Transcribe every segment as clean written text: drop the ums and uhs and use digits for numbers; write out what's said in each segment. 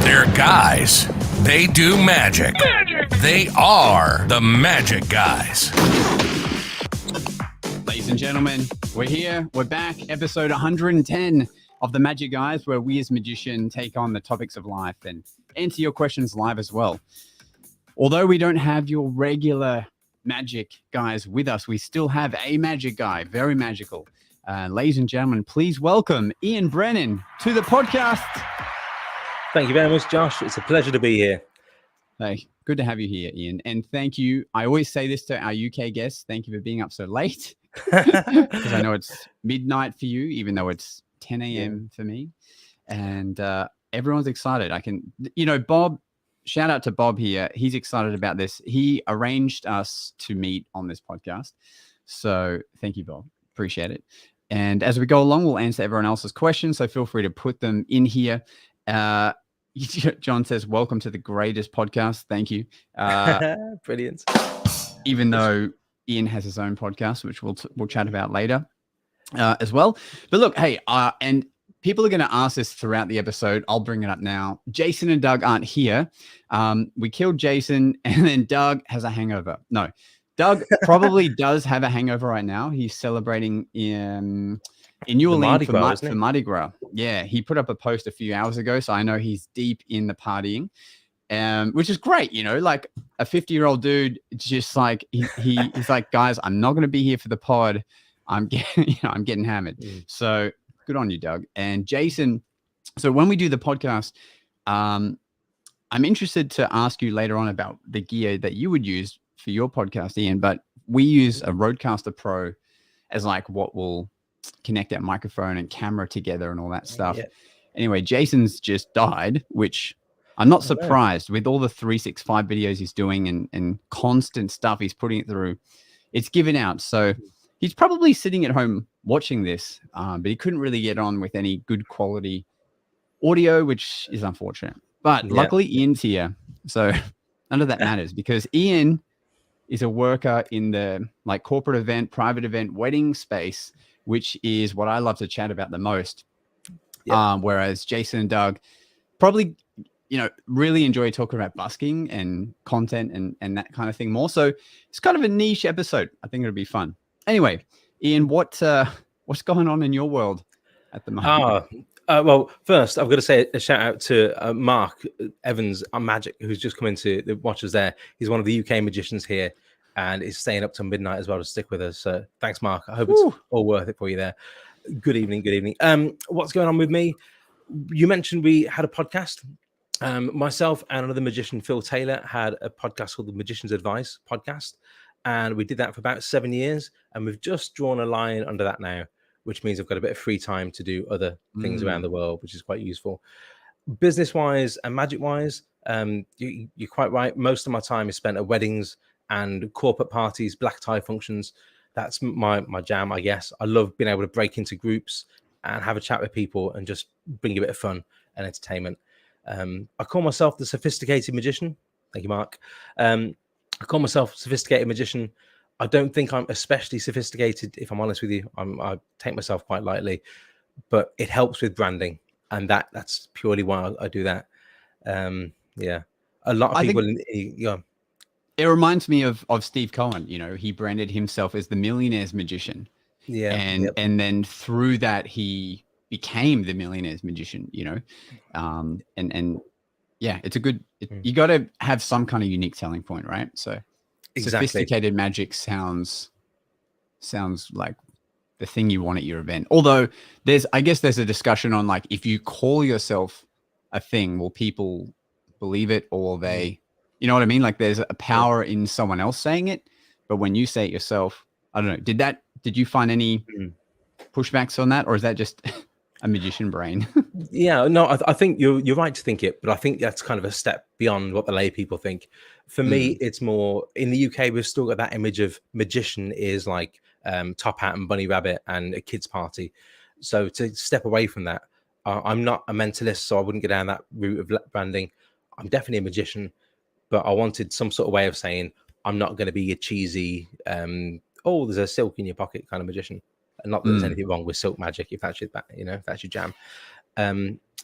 They're guys. They do magic. They are the Magic Guys. Ladies and gentlemen, we're here. We're back. Episode 110 of the Magic Guys, where we as magicians take on the topics of life and answer your questions live as well. Although we don't have your regular magic guys with us, we still have a magic guy, very magical. Ladies and gentlemen, please welcome Ian Brennan to the podcast. Thank you very much, Josh. It's a pleasure to be here. Hey, good to have you here, Ian. And thank you. I always say this to our UK guests. Thank you for being up so late. Because I know it's midnight for you, even though it's 10 a.m. for me. And everyone's excited. Bob, shout out to Bob here. He's excited about this. He arranged us to meet on this podcast. So thank you, Bob. Appreciate it. And as we go along, we'll answer everyone else's questions. So feel free to put them in here. John says, welcome to the greatest podcast. Thank you. Brilliant. Even though Ian has his own podcast, which we'll chat about later as well. But look, hey, and people are going to ask this throughout the episode. I'll bring it up now. Jason and Doug aren't here. We killed Jason, and then Doug has a hangover. No, Doug probably does have a hangover right now. He's celebrating in New Orleans for Mardi Gras. Yeah, he put up a post a few hours ago, so I know he's deep in the partying, which is great. Like a 50-year-old dude, just like he's like, guys, I'm not going to be here for the pod. I'm getting hammered. So good on you, Doug and Jason. So when we do the podcast, I'm interested to ask you later on about the gear that you would use for your podcast, Ian. But we use a Rodecaster Pro as like what will connect our microphone and camera together and all that stuff. Yeah. Anyway, Jason's just died, which I'm not surprised with all the 365 videos he's doing and constant stuff he's putting it through. It's given out. So he's probably sitting at home watching this, but he couldn't really get on with any good quality audio, which is unfortunate. But luckily Ian's here. So none of that matters because Ian is a worker in the like corporate event, private event, wedding space, which is what I love to chat about the most. Whereas Jason and Doug probably, really enjoy talking about busking and content and that kind of thing more. So it's kind of a niche episode. I think it'll be fun. Anyway, Ian, what's going on in your world at the moment? Well, first I've got to say a shout out to Mark Evans on Magic, who's just come into the watchers there. He's one of the UK magicians here and is staying up till midnight as well to stick with us. So thanks, Mark. I hope it's all worth it for you there. Good evening. What's going on with me? You mentioned we had a podcast. Myself and another magician, Phil Taylor, had a podcast called the Magician's Advice Podcast. And we did that for about 7 years. And we've just drawn a line under that now, which means I've got a bit of free time to do other things around the world, which is quite useful. Business-wise and magic-wise, you're quite right. Most of my time is spent at weddings and corporate parties, black tie functions. That's my jam, I guess. I love being able to break into groups and have a chat with people and just bring a bit of fun and entertainment. I call myself the sophisticated magician. Thank you, Mark. I call myself sophisticated magician. I don't think I'm especially sophisticated, if I'm honest with you. I take myself quite lightly, but it helps with branding, and that's purely why I do that. A lot of people. It reminds me of Steve Cohen. He branded himself as the millionaire's magician. Yeah, and then through that he became the millionaire's magician. It's a good. You got to have some kind of unique selling point, right? So. Exactly. Sophisticated magic sounds like the thing you want at your event. Although I guess there's a discussion on like, if you call yourself a thing, will people believe it or they, you know what I mean? Like there's a power in someone else saying it, but when you say it yourself, I don't know. Did you find any pushbacks on that, or is that just a magician brain? I think you're right to think it, but I think that's kind of a step beyond what the lay people think. For me, it's more in the UK. We've still got that image of magician is like top hat and bunny rabbit and a kid's party. So to step away from that, I'm not a mentalist, so I wouldn't go down that route of branding. I'm definitely a magician, but I wanted some sort of way of saying I'm not going to be a cheesy, there's a silk in your pocket kind of magician. And not that there's anything wrong with silk magic if that's your, if that's your jam.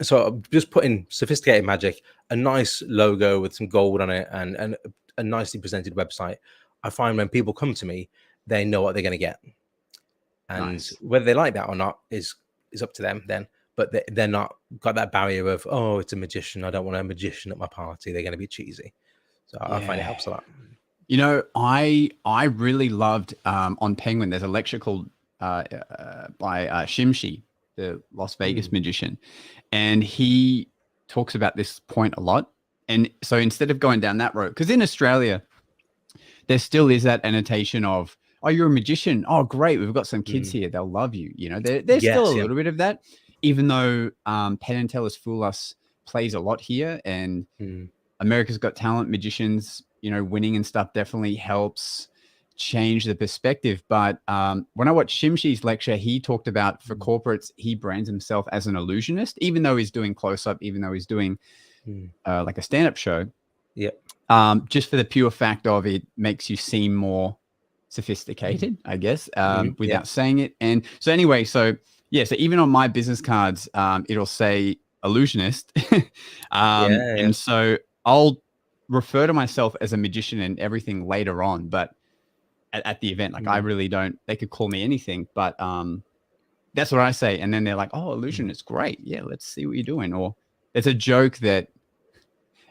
So I'm just putting sophisticated magic, a nice logo with some gold on it, and a nicely presented website. I find when people come to me, they know what they're going to get, and Nice. whether they like that or not is up to them then. But they're not got that barrier of, oh, it's a magician, I don't want a magician at my party, they're going to be cheesy. So I find it Yeah. helps a lot. You know, I really loved on Penguin. There's a lecture called by Shimshi, the Las Vegas magician, and he talks about this point a lot. And so instead of going down that road, because in Australia, there still is that annotation of, oh, you're a magician. Oh, great. We've got some kids here. They'll love you. You know, there's still a little bit of that, even though Penn and Teller's Fool Us plays a lot here. And America's Got Talent magicians, you know, winning and stuff definitely helps change the perspective. But when I watched Shimshi's lecture, he talked about for corporates, he brands himself as an illusionist, even though he's doing close-up, even though he's doing like a stand-up show. Yeah. Just for the pure fact of it makes you seem more sophisticated, I guess, without saying it. And so anyway, so even on my business cards, it'll say illusionist. And so I'll refer to myself as a magician and everything later on, but at the event, like I really don't, they could call me anything, but that's what I say. And then they're like, oh, illusionist, great. Yeah, let's see what you're doing. Or it's a joke that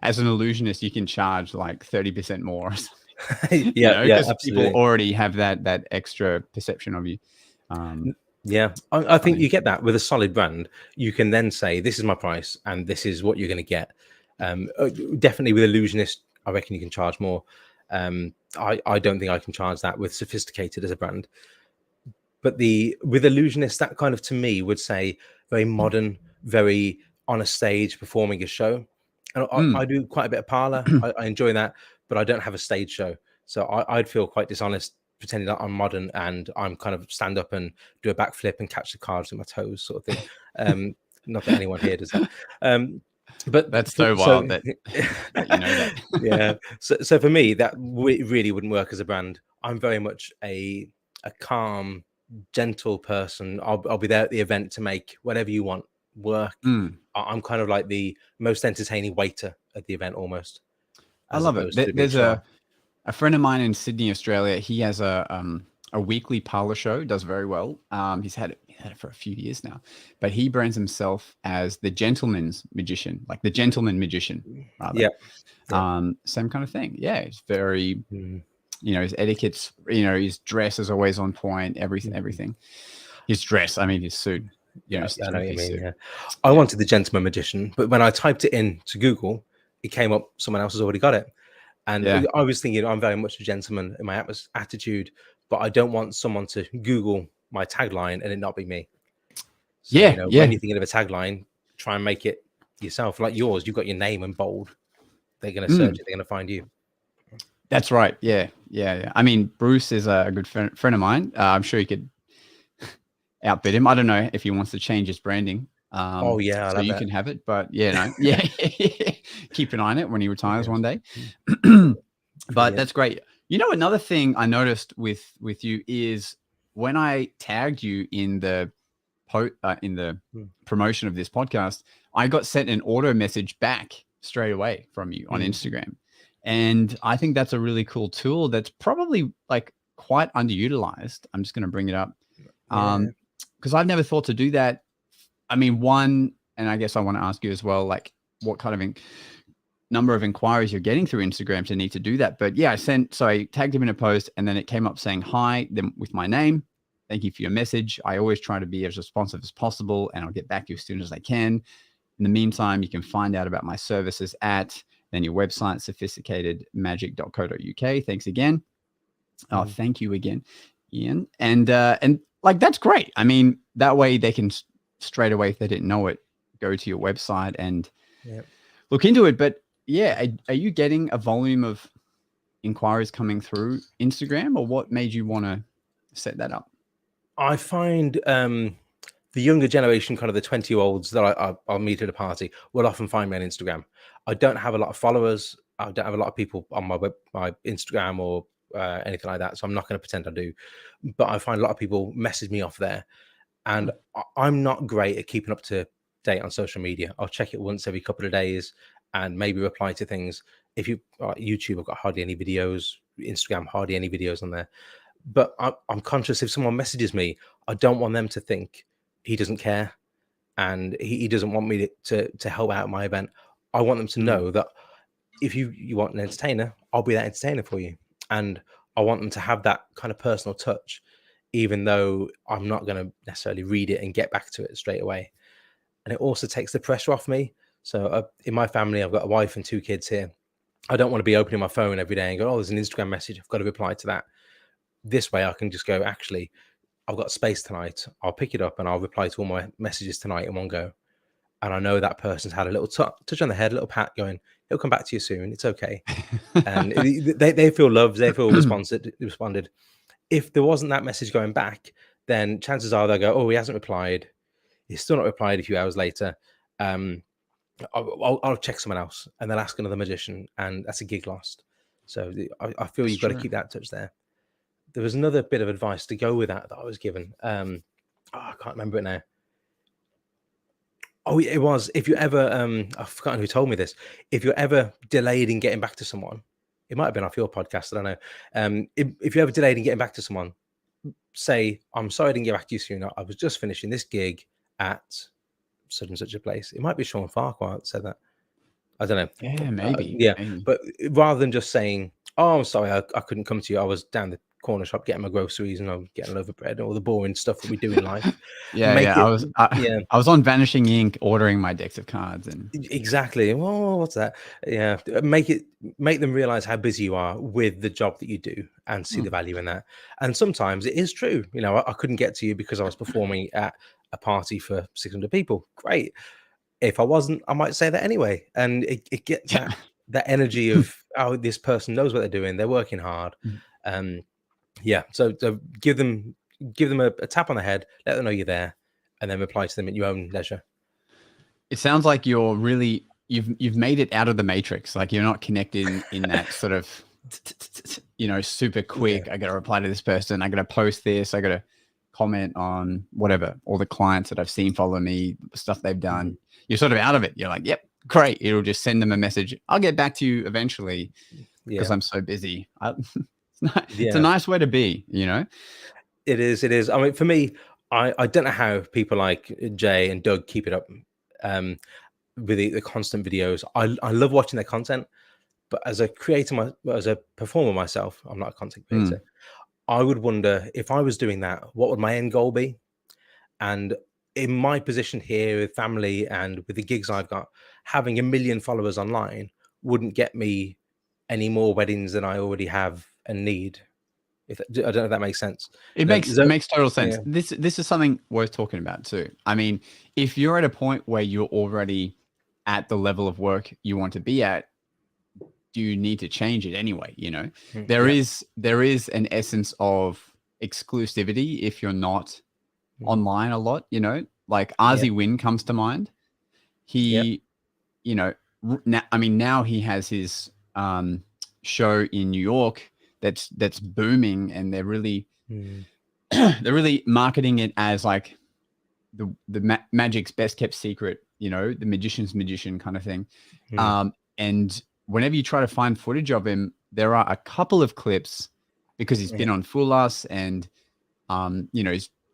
as an illusionist, you can charge like 30% more or something. Because people already have that extra perception of you. I think you get that with a solid brand. You can then say, this is my price and this is what you're going to get. Definitely with illusionist, I reckon you can charge more. I don't think I can charge that with sophisticated as a brand. But with illusionist, that kind of to me would say very modern, very on a stage performing a show. And I do quite a bit of parlor. I enjoy that, but I don't have a stage show. So I'd feel quite dishonest pretending that I'm modern and I'm kind of stand up and do a backflip and catch the cards with my toes sort of thing. Not that anyone here does that. But that's so wild that you know that. Yeah. So for me, that really wouldn't work as a brand. I'm very much a calm, gentle person. I'll be there at the event to make whatever you want work. I'm kind of like the most entertaining waiter at the event almost. I love it. There's a friend of mine in Sydney, Australia. He has a weekly parlor show, does very well. He's had it for a few years now, but he brands himself as the gentleman's magician, like the gentleman magician. Rather. Same kind of thing. Yeah, it's very, you know, his etiquette's, you know, his dress is always on point. Everything. His dress, I mean, his suit. You know, I know what you mean. Yeah. I wanted the gentleman magician, but when I typed it in to Google, it came up someone else has already got it. And I was thinking, I'm very much a gentleman in my attitude, but I don't want someone to Google my tagline and it not be me. So, you know, when you're thinking of a tagline, try and make it yourself. Like yours, you've got your name in bold. They're going to search it. They're going to find you. That's right. Yeah. I mean, Bruce is a good friend of mine. I'm sure you could outbid him. I don't know if he wants to change his branding. So you can have it, but keep an eye on it when he retires one day. But that's great. You know, another thing I noticed with you is when I tagged you in the promotion of this podcast, I got sent an auto message back straight away from you on Instagram. And I think that's a really cool tool that's probably like quite underutilized. I'm just going to bring it up. Because I've never thought to do that. I mean, one, and I guess I want to ask you as well, like what kind of number of inquiries you're getting through Instagram to need to do that. But yeah, I tagged him in a post and then it came up saying, hi, then with my name. Thank you for your message. I always try to be as responsive as possible and I'll get back to you as soon as I can. In the meantime, you can find out about my services at then your website, sophisticatedmagic.co.uk. Thanks again. Oh, thank you again, Ian. And like, that's great. I mean, that way they can straight away, if they didn't know it, go to your website and look into it. But yeah, are you getting a volume of inquiries coming through Instagram, or what made you want to set that up? I find the younger generation, kind of the 20-year-olds that I'll meet at a party, will often find me on Instagram. I don't have a lot of followers. I don't have a lot of people on my Instagram or anything like that. So I'm not going to pretend I do. But I find a lot of people message me off there. And I'm not great at keeping up to date on social media. I'll check it once every couple of days and maybe reply to things. If you YouTube, I've got hardly any videos. Instagram, hardly any videos on there. But I'm conscious if someone messages me, I don't want them to think he doesn't care and he doesn't want me to help out my event. I want them to know that if you want an entertainer, I'll be that entertainer for you. And I want them to have that kind of personal touch, even though I'm not going to necessarily read it and get back to it straight away. And it also takes the pressure off me. So in my family, I've got a wife and 2 kids here. I don't want to be opening my phone every day and go, oh, there's an Instagram message, I've got to reply to that. This way I can just go, actually, I've got space tonight. I'll pick it up and I'll reply to all my messages tonight in one go. And I know that person's had a little touch on the head, a little pat going, he'll come back to you soon. It's okay. And they feel loved. They feel responded. If there wasn't that message going back, then chances are they'll go, oh, he hasn't replied. He's still not replied a few hours later. I'll check someone else, and they'll ask another magician, and that's a gig lost. So I feel you've got to keep that touch there. There was another bit of advice to go with that I was given. I can't remember it now. Oh, it was, if you ever, I've forgotten who told me this. If you're ever delayed in getting back to someone, it might have been off your podcast, I don't know. If you're ever delayed in getting back to someone, say, I'm sorry I didn't get back to you sooner. I was just finishing this gig at such and such a place. It might be Sean Farquhar that said that. I don't know. Yeah, maybe. Maybe. But rather than just saying, oh, I'm sorry, I couldn't come to you. I was down the corner shop getting my groceries and I'm getting a loaf of bread and all the boring stuff that we do in life. I was on Vanishing Ink ordering my decks of cards and exactly. Well, what's that? Yeah, make them realize how busy you are with the job that you do and see the value in that. And sometimes it is true. You know, I couldn't get to you because I was performing at a party for 600 people. Great. If I wasn't, I might say that anyway. And it gets that energy of, oh, this person knows what they're doing. They're working hard. So give them a tap on the head, let them know you're there, and then reply to them at your own leisure. It sounds like you're really you've made it out of the matrix. Like you're not connected in that sort of super quick. I got to reply to this person. I got to post this. I got to comment on whatever. All the clients that I've seen follow me, stuff they've done. You're sort of out of it. You're like, yep, great. It'll just send them a message. I'll get back to you eventually because I'm so busy. It's a nice way to be, you know? It is. I mean, for me, I don't know how people like Jay and Doug keep it up with the constant videos. I love watching their content, but as a creator, as a performer myself, I'm not a content creator. I would wonder if I was doing that, what would my end goal be? And in my position here with family and with the gigs I've got, having 1 million followers online wouldn't get me any more weddings than I already have and need. I don't know if that makes sense. It makes total sense. Yeah. This is something worth talking about too. I mean, if you're at a point where you're already at the level of work you want to be at, do you need to change it anyway? You know, there is an essence of exclusivity if you're not online a lot. You know, like Ozzy Wynn comes to mind. He, now he has his show in New York that's booming, and they're really they're really marketing it as like the magic's best kept secret, you know, the magician's magician kind of thing. And whenever you try to find footage of him, there are a couple of clips because he's been on Fool Us and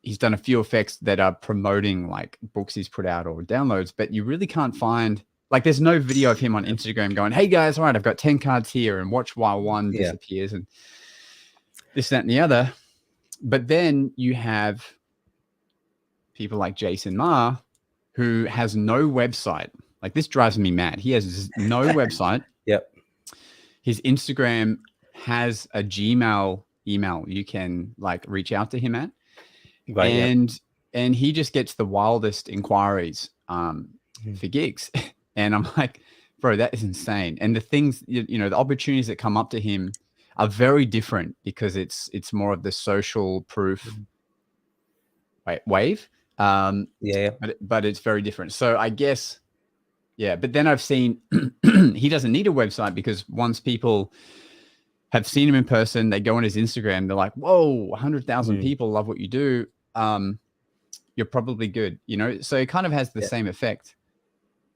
he's done a few effects that are promoting like books he's put out or downloads, but you really can't find, like, there's no video of him on Instagram going, hey guys, all right, I've got 10 cards here and watch while one disappears and this, that, and the other. But then you have people like Jason Ma, who has no website. Like, this drives me mad. He has no website. His Instagram has a Gmail email you can like reach out to him at. And he just gets the wildest inquiries for gigs. And I'm like, bro, that is insane. And the things, the opportunities that come up to him are very different because it's more of the social proof wave. But it's very different. So I guess, but then I've seen he doesn't need a website because once people have seen him in person, they go on his Instagram, they're like, whoa, 100,000 people love what you do. you're probably good, you know? So it kind of has the same effect.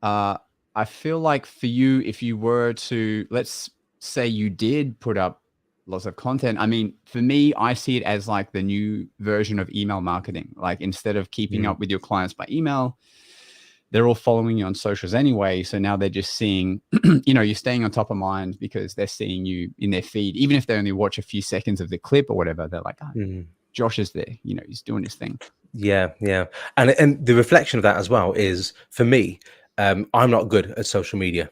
I feel like for you, if you were to, let's say you did put up lots of content. I mean, for me, I see it as like the new version of email marketing. Like instead of keeping up with your clients by email, they're all following you on socials anyway. So now they're just seeing, you know, you're staying on top of mind because they're seeing you in their feed. Even if they only watch a few seconds of the clip or whatever, they're like, oh, Josh is there, you know, he's doing his thing. Yeah. And the reflection of that as well is, for me, I'm not good at social media,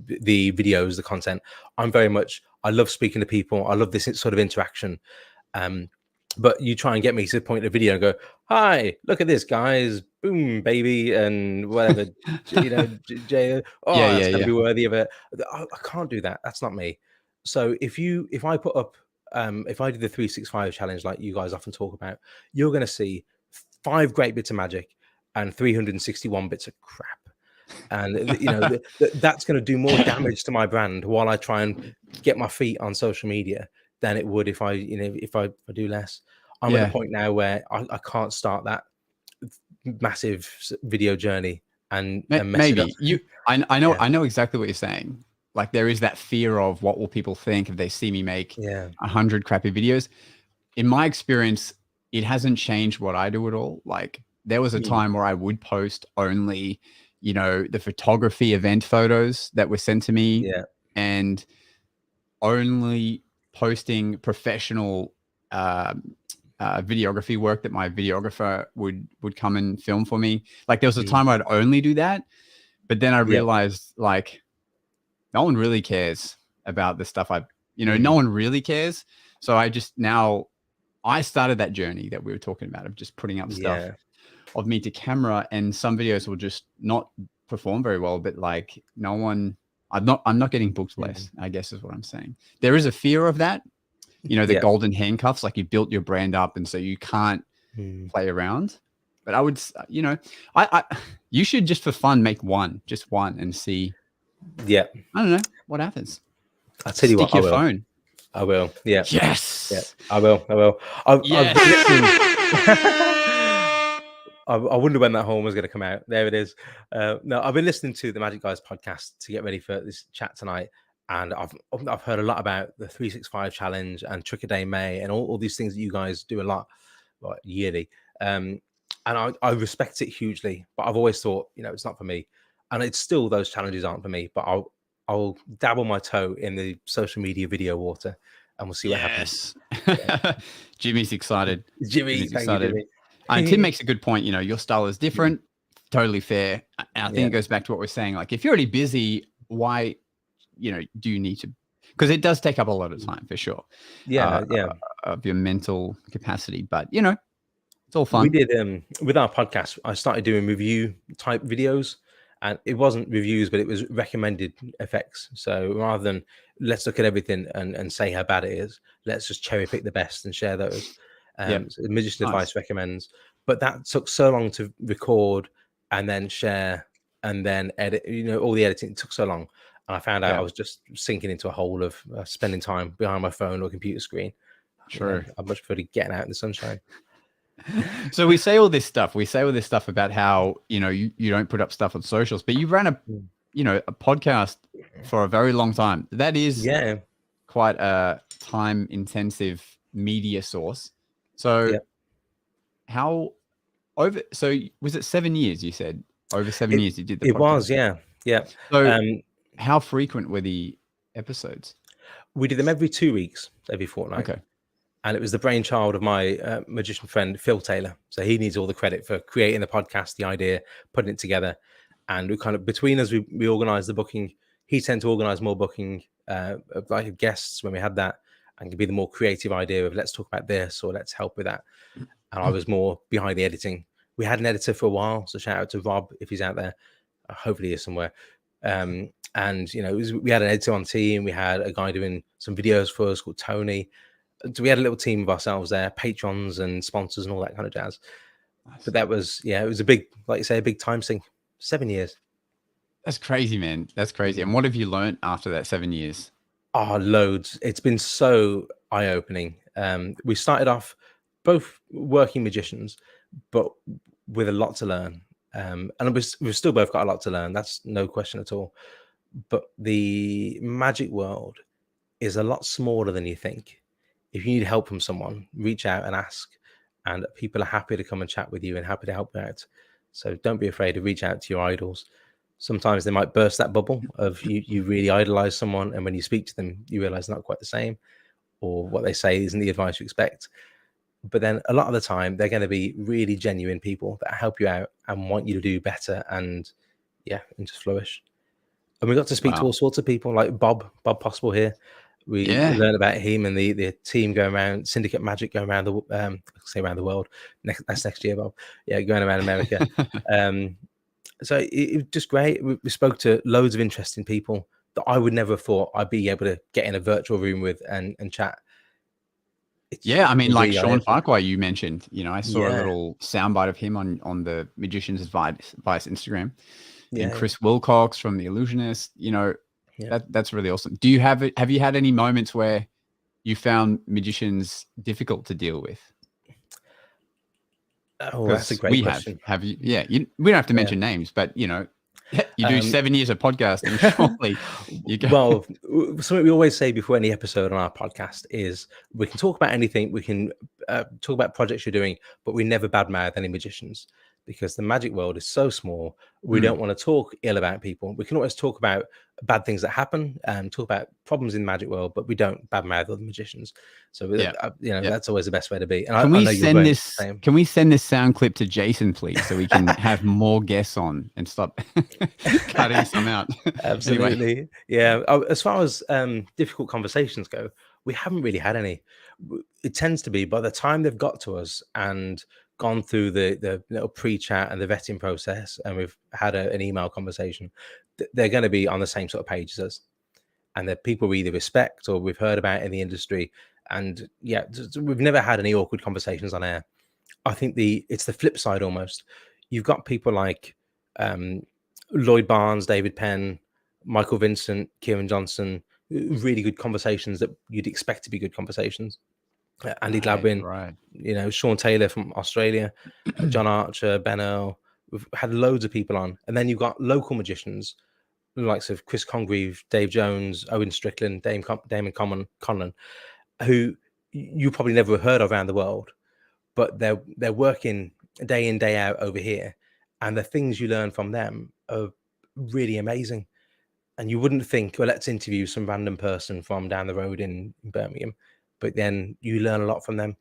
the videos, the content. I'm very much, I love speaking to people. I love this sort of interaction. But you try and get me to the point of the video and go, hi, look at this, guys, boom, baby, and whatever, you know, that's going to be worthy of it. I can't do that. That's not me. So if I put up, if I did the 365 challenge, like you guys often talk about, you're going to see 5 great bits of magic and 361 bits of crap. And, you know, that's going to do more damage to my brand while I try and get my feet on social media than it would if I do less. I'm at the point now where I can't start that massive video journey and maybe I know exactly what you're saying. Like there is that fear of what will people think if they see me make 100 crappy videos. In my experience, it hasn't changed what I do at all. Like there was a time where I would post only, you know, the photography event photos that were sent to me, and only posting professional videography work that my videographer would come and film for me. Like there was a time I'd only do that, but then I realized like no one really cares about the stuff no one really cares. So I started that journey that we were talking about of just putting up stuff of me to camera, and some videos will just not perform very well, but like I'm not getting booked less, I guess is what I'm saying. There is a fear of that, you know, the golden handcuffs, like you built your brand up and so you can't play around. But I would, you know, you should just for fun make just one and see. I don't know what happens. I'll tell you what, your phone. I will. Yeah. Yes. Yeah, I will. I wonder when that horn was going to come out. There it is. No, I've been listening to the Magic Guys podcast to get ready for this chat tonight, and I've heard a lot about the 365 challenge and Trick a Day May and all these things that you guys do a lot, like yearly. And I respect it hugely, but I've always thought, you know, it's not for me, and it's still those challenges aren't for me. But I'll dabble my toe in the social media video water, and we'll see what happens. Jimmy's excited. Jimmy's excited. Jimmy. And Tim makes a good point. You know, your style is different, totally fair. And I think it goes back to what we're saying. Like, if you're already busy, why, you know, do you need to? Because it does take up a lot of time for sure. Of your mental capacity. But, you know, it's all fun. We did, with our podcast, I started doing review type videos. And it wasn't reviews, but it was recommended effects. So rather than let's look at everything and say how bad it is, let's just cherry pick the best and share those. So Magician Advice recommends. But that took so long to record and then share and then edit. You know, all the editing took so long. And I found out I was just sinking into a hole of spending time behind my phone or computer screen. Sure. I'd much prefer getting out in the sunshine. So we say all this stuff. We say all this stuff about how, you know, you don't put up stuff on socials, but you ran a podcast for a very long time. That is quite a time intensive media source. So so was it 7 years? You said over 7 years you did the podcast. It was, yeah. So how frequent were the episodes? We did them every 2 weeks, every fortnight. Okay. And it was the brainchild of my magician friend, Phil Taylor. So he needs all the credit for creating the podcast, the idea, putting it together. And we kind of, between us, we organized the booking. He tended to organize more booking of like guests when we had that, and could be the more creative idea of let's talk about this or let's help with that. And I was more behind the editing. We had an editor for a while. So shout out to Rob if he's out there. Hopefully he is somewhere. And, you know, we had an editor on team. We had a guy doing some videos for us called Tony. So we had a little team of ourselves there, patrons and sponsors and all that kind of jazz. But that was, it was a big, like you say, a big time sink. 7 years. That's crazy, man. That's crazy. And what have you learned after that 7 years? Oh, loads. It's been so eye-opening. We started off both working magicians, but with a lot to learn. And we've still both got a lot to learn. That's no question at all. But the magic world is a lot smaller than you think. If you need help from someone, reach out and ask. And people are happy to come and chat with you and happy to help you out. So don't be afraid to reach out to your idols. Sometimes they might burst that bubble of you really idolize someone, and when you speak to them, you realize not quite the same, or what they say isn't the advice you expect. But then a lot of the time, they're going to be really genuine people that help you out and want you to do better and just flourish. And we got to speak to all sorts of people, like Bob Possible here. We learned about him and the team going around, Syndicate Magic going around around the world. That's next year, Bob. Yeah, going around America. So it was just great. We spoke to loads of interesting people that I would never have thought I'd be able to get in a virtual room with and chat. I mean, like Sean Farquhar, you mentioned. I saw a little soundbite of him on the Magician's Advice Instagram. And Chris Wilcox from The Illusionist. That's really awesome. Have you had any moments where you found magicians difficult to deal with? Oh, that's a great question. Have you? Yeah, we don't have to mention names, but you do 7 years of podcasting. Surely you go. Well, something we always say before any episode on our podcast is we can talk about anything. We can talk about projects you're doing, but we never badmouth any magicians, because the magic world is so small. We don't want to talk ill about people. We can always talk about bad things that happen and talk about problems in the magic world, but we don't badmouth other magicians. So that's always the best way to be. And can we send this sound clip to Jason, please, so we can have more guests on and stop cutting some out? Absolutely. Anyway. Yeah. As far as difficult conversations go, we haven't really had any. It tends to be by the time they've got to us and gone through the little pre-chat and the vetting process, and we've had an email conversation, they're going to be on the same sort of page as us, and they're people we either respect or we've heard about in the industry. And we've never had any awkward conversations on air. I think it's the flip side almost. You've got people like Lloyd Barnes, David Penn, Michael Vincent, Kieran Johnson, really good conversations that you'd expect to be good conversations. Andy Gladwin, right. Sean Taylor from Australia, John Archer, Ben Earl. We've had loads of people on. And then you've got local magicians, the likes of Chris Congreve, Dave Jones, Owen Strickland, Damon Conlon, who you probably never heard of around the world, but they're working day in, day out over here. And the things you learn from them are really amazing. And you wouldn't think, well, let's interview some random person from down the road in Birmingham. But then you learn a lot from them.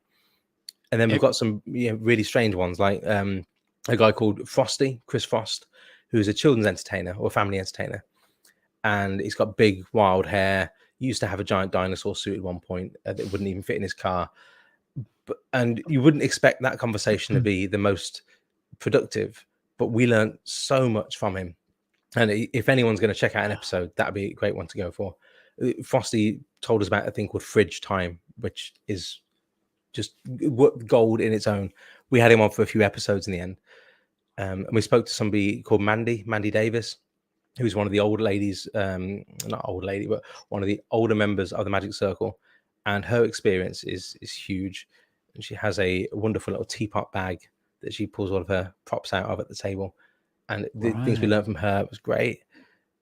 And then we've got some really strange ones, like a guy called Frosty, Chris Frost, who's a children's entertainer or family entertainer. And he's got big, wild hair. He used to have a giant dinosaur suit at one point that wouldn't even fit in his car. And you wouldn't expect that conversation to be the most productive. But we learned so much from him. And if anyone's going to check out an episode, that'd be a great one to go for. Frosty told us about a thing called fridge time, which is just gold in its own. We had him on for a few episodes in the end. And we spoke to somebody called Mandy Davis, who's one of the old ladies, not old lady, but one of the older members of the Magic Circle. And her experience is huge. And she has a wonderful little teapot bag that she pulls all of her props out of at the table. And the things we learned from her was great.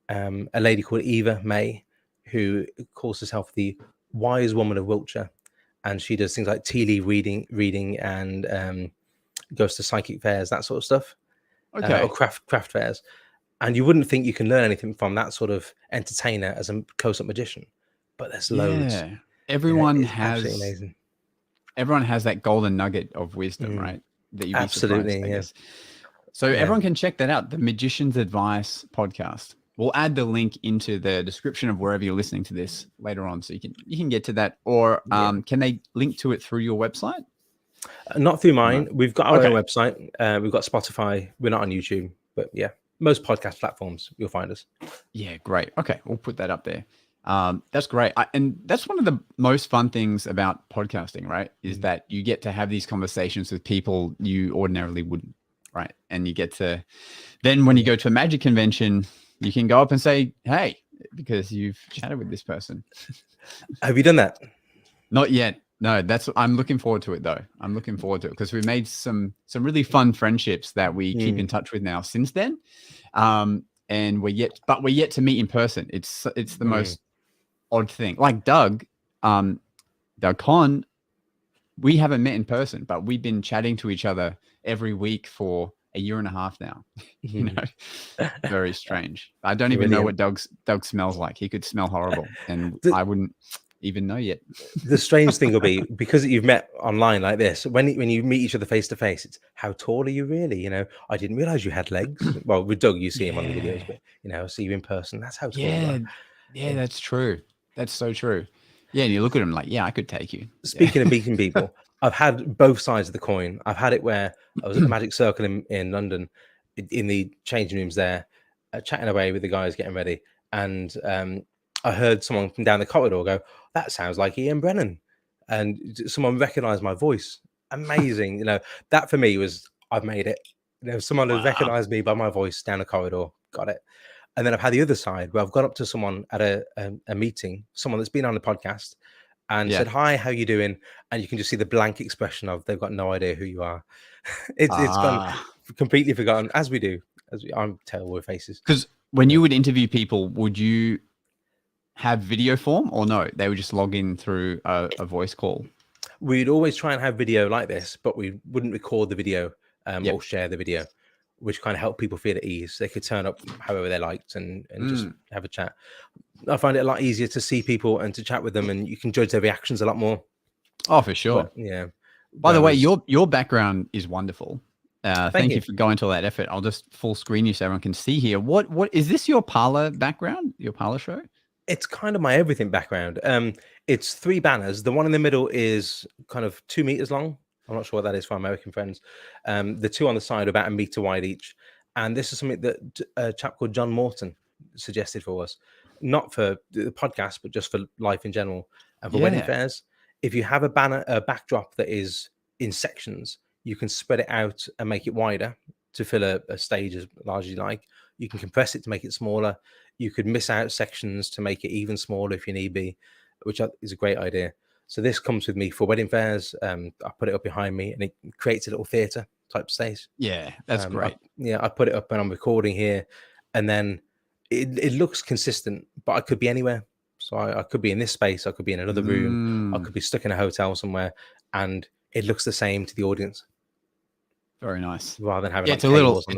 A lady called Eva May, who calls herself the wise woman of Wiltshire, and she does things like tea leaf reading and goes to psychic fairs, that sort of stuff, or craft fairs. And you wouldn't think you can learn anything from that sort of entertainer as a close-up magician, but there's loads. Everyone has that golden nugget of wisdom, right? That you'd be absolutely, yes. So everyone can check that out, the Magician's Advice podcast. We'll add the link into the description of wherever you're listening to this later on, so you can get to that. Or can they link to it through your website? Not through mine. We've got our own website. We've got Spotify. We're not on YouTube, but most podcast platforms you'll find us. Yeah, great. Okay, we'll put that up there. That's great. And that's one of the most fun things about podcasting, right? Is that you get to have these conversations with people you ordinarily wouldn't, right? And you get to, then when you go to a magic convention, you can go up and say, hey, because you've chatted with this person. Have you done that? Not yet. No, I'm looking forward to it though. I'm looking forward to it because we made some really fun friendships that we keep in touch with now since then. And we're yet to meet in person. It's the most odd thing. Like Doug Con, we haven't met in person, but we've been chatting to each other every week for a year and a half now. You know, very strange. I don't even know what Doug smells like. He could smell horrible, and I wouldn't even know yet. The strange thing will be, because you've met online like this, when you meet each other face to face, it's how tall are you really? You know, I didn't realize you had legs. Well, with Doug, you see him on the videos, but you know, I see you in person. That's how tall you are. Yeah, that's true. That's so true. Yeah, and you look at him like, yeah, I could take you. Speaking of meeting people, I've had both sides of the coin. I've had it where I was at the Magic Circle in London, in the changing rooms there, chatting away with the guys getting ready, and I heard someone from down the corridor go, "That sounds like Ian Brennan," and someone recognised my voice. Amazing, you know. That for me was, I've made it. You know, someone has recognised me by my voice down the corridor. Got it. And then I've had the other side where I've gone up to someone at a meeting, someone that's been on the podcast, and said, "Hi, how you doing?" And you can just see the blank expression of they've got no idea who you are. It's gone completely forgotten, as we do. I'm terrible with faces. Because when you would interview people, would you have video form or no? They would just log in through a voice call. We'd always try and have video like this, but we wouldn't record the video or share the video, which kind of helped people feel at ease. They could turn up however they liked and just have a chat. I find it a lot easier to see people and to chat with them, and you can judge their reactions a lot more. Oh, for sure. But, yeah. By the way, your background is wonderful. Thank you for going to all that effort. I'll just full screen you so everyone can see here. What is this, your parlor background? Your parlor show? It's kind of my everything background. It's 3 banners. The one in the middle is kind of 2 meters long. I'm not sure what that is for our American friends. The 2 on the side are about 1 meter wide each. And this is something that a chap called John Morton suggested for us, not for the podcast, but just for life in general. And for wedding fairs, if you have a backdrop that is in sections, you can spread it out and make it wider to fill a stage as large as you like. You can compress it to make it smaller. You could miss out sections to make it even smaller if you need be, which is a great idea. So this comes with me for wedding fairs. I put it up behind me, and it creates a little theatre type space. Yeah, that's great. I put it up when I'm recording here, and then it looks consistent, but I could be anywhere. So I could be in this space, I could be in another room, I could be stuck in a hotel somewhere, and it looks the same to the audience. Very nice. Rather than having it's a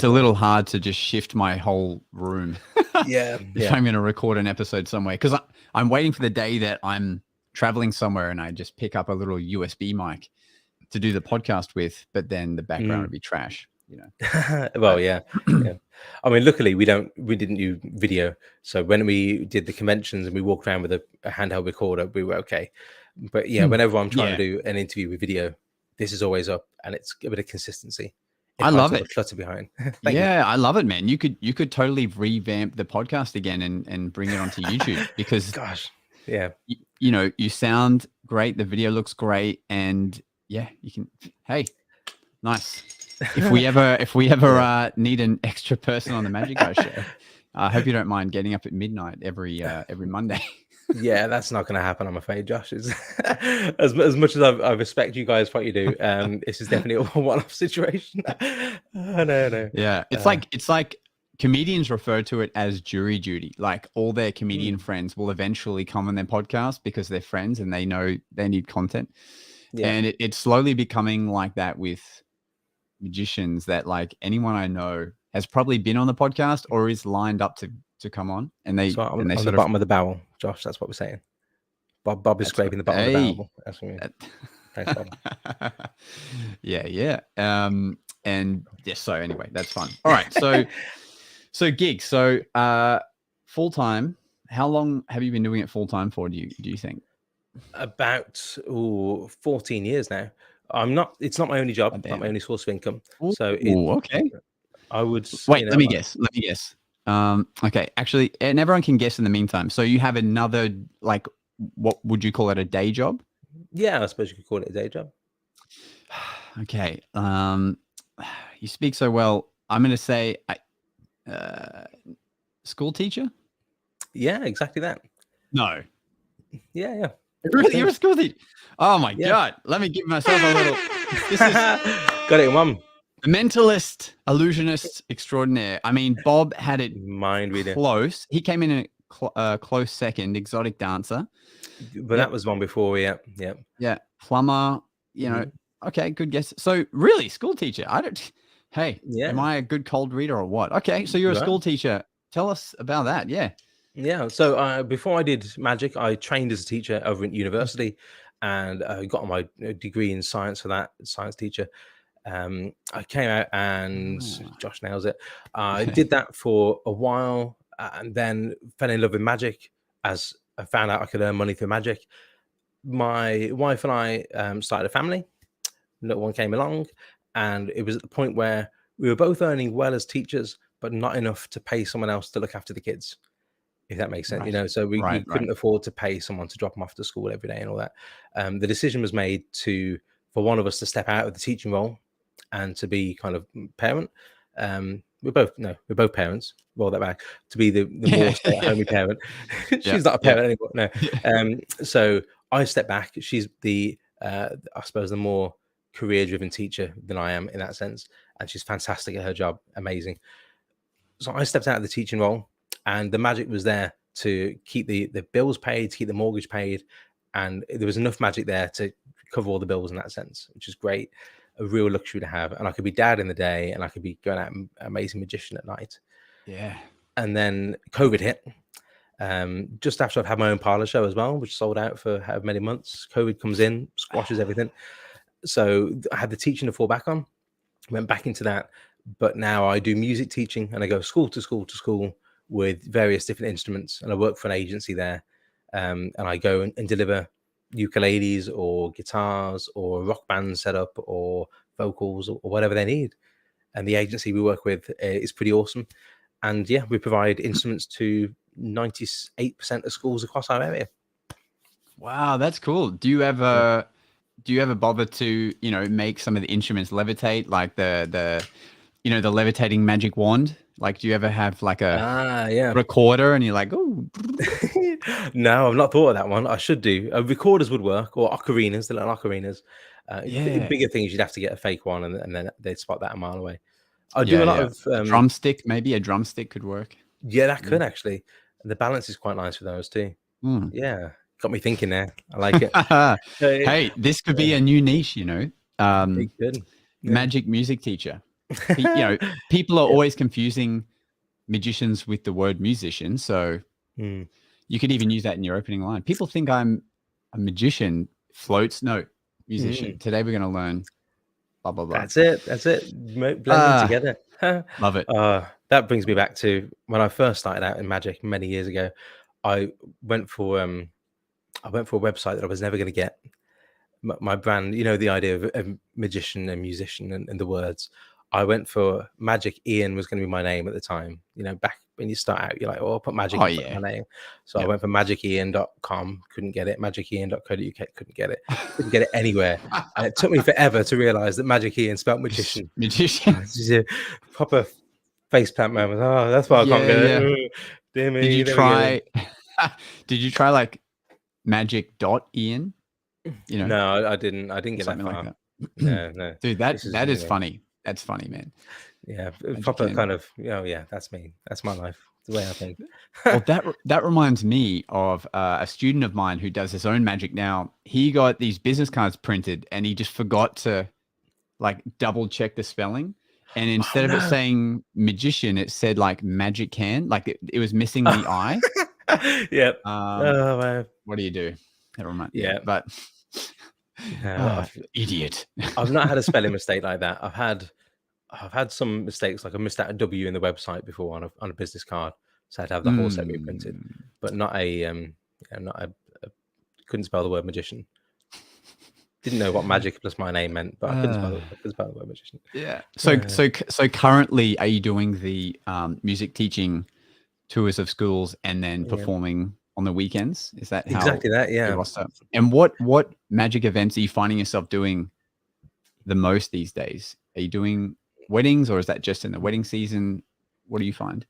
little hard to just shift my whole room. If I'm going to record an episode somewhere, because I'm waiting for the day that I'm traveling somewhere and I just pick up a little USB mic to do the podcast with, but then the background would be trash, you know. Well, yeah. I mean, luckily we didn't do video, so when we did the conventions and we walked around with a handheld recorder, we were okay. But whenever I'm trying to do an interview with video, this is always up, and it's a bit of consistency. I love it. Clutter behind. I love it, man. You could totally revamp the podcast again and bring it onto YouTube because, gosh, you know, you sound great, the video looks great, and you can. Hey, nice. If we ever need an extra person on the Magic Guy show, I hope you don't mind getting up at midnight every Monday. Yeah, that's not going to happen, I'm afraid, Josh. As much as I respect you guys for what you do, this is definitely a one-off situation. No. Yeah, it's like comedians refer to it as jury duty. Like all their comedian friends will eventually come on their podcast because they're friends and they know they need content. Yeah. And it's slowly becoming like that with magicians, that like anyone I know has probably been on the podcast or is lined up to come on, and they on sort the bottom of the barrel, Josh. That's what we're saying. Bob is scraping the bottom of the barrel. That's what I mean. Thanks, Bob. Yeah. And yes. So anyway, that's fun. All right. So gigs. So full time. How long have you been doing it full time for? Do you think? About 14 years now. It's not my only job, not my only source of income. So okay. I would wait. Let me guess. Okay, actually, and everyone can guess in the meantime. So you have another, like, what would you call it, a day job? Yeah, I suppose you could call it a day job. Okay. You speak so well. I'm going to say school teacher? Yeah, exactly that. No. Yeah. Really, you're a school teacher? Oh my Yeah. god! Let me give myself a little. This is Got it in one. mentalist, illusionist extraordinaire. I mean, Bob had it Mind reader. close. He came in a close second. Exotic dancer. But that was one before. Yeah. Yeah, plumber. You know. Okay, good guess. So really, school teacher. I don't. Hey, Yeah. am I a good cold reader or what? Okay, so you're a You are. school teacher. Tell us about that. Yeah. Yeah. So before I did magic, I trained as a teacher over at university, and got my degree in science for that, science teacher. I came out and Josh nails it. I did that for a while, and then fell in love with magic as I found out I could earn money through magic. My wife and I started a family. Little one came along, and it was at the point where we were both earning well as teachers, but not enough to pay someone else to look after the kids, if that makes sense. You know, so we couldn't afford to pay someone to drop them off to school every day and all that. The decision was made for one of us to step out of the teaching role and to be kind of parent. We're both parents. Roll that back to be the more stay-at-home parent. She's not a parent anymore. No. So I step back. She's the I suppose the more career-driven teacher than I am in that sense, and she's fantastic at her job. Amazing. So I stepped out of the teaching role, and the magic was there to keep the bills paid, to keep the mortgage paid, and there was enough magic there to cover all the bills in that sense, which is great. A real luxury to have. And I could be dad in the day, and I could be going out and amazing magician at night. Yeah. And then COVID hit. Just after I've had my own parlor show as well, which sold out for however many months. COVID comes in, squashes everything. So I had the teaching to fall back on. Went back into that. But now I do music teaching, and I go school to school with various different instruments. And I work for an agency there. And I go and deliver ukuleles or guitars or rock band setup or vocals or whatever they need. And the agency we work with is pretty awesome. And yeah, we provide instruments to 98% of schools across our area. Wow, that's cool. Do you ever bother to, make some of the instruments levitate, like the levitating magic wand? Like, do you ever have like a recorder and you're like, oh? No, I've not thought of that one. I should do. Recorders would work, or ocarinas, the little ocarinas. Bigger things, you'd have to get a fake one, and then they'd spot that a mile away. I do a lot of drumstick. Maybe a drumstick could work. Yeah, that could actually. The balance is quite nice for those too. Yeah, got me thinking there. I like it. Hey, this could be a new niche. Good. Magic music teacher. People are always confusing magicians with the word musician. So you could even use that in your opening line. People think I'm a magician. Floats, no, musician. Today we're going to learn blah, blah, blah. That's it. Blend them together. Love it. That brings me back to when I first started out in magic many years ago. I went for a website that I was never going to get. My brand, the idea of a magician and musician and the words. I went for Magic Ian was going to be my name at the time. Back when you start out, you're like, oh, I'll put Magic in my name. So I went for magician.com, couldn't get it. magician.co.uk, couldn't get it. Couldn't get it anywhere. And it took me forever to realize that Magic Ian spelled magician. Magician. It's a proper faceplant moment. Oh, that's why I can't get it. Dear me. Did you try like magic.ian? No, I didn't get something that far. like that. No. Dude, that is funny. That's funny, man. Yeah, proper kind of. That's me. That's my life. The way I think. Well, that reminds me of a student of mine who does his own magic now. He got these business cards printed, and he just forgot to like double check the spelling. And instead of it saying magician, it said like magic can. Like it was missing the I. Yep. What do you do? Never mind. Yeah, but idiot. I've not had a spelling mistake like that. I've had some mistakes, like I missed out a W in the website before on a business card, so I had to have the whole set reprinted. But not a couldn't spell the word magician. Didn't know what magic plus my name meant, but I couldn't spell the word magician. Yeah. So currently, are you doing the music teaching tours of schools and then performing on the weekends? Is that how exactly that? Yeah. And what magic events are you finding yourself doing the most these days? Are you doing weddings, or is that just in the wedding season? What do you find?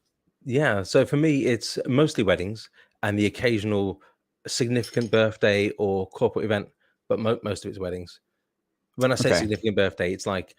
Yeah. So for me, it's mostly weddings and the occasional significant birthday or corporate event, but most of it's weddings. When I say Okay. significant birthday, it's like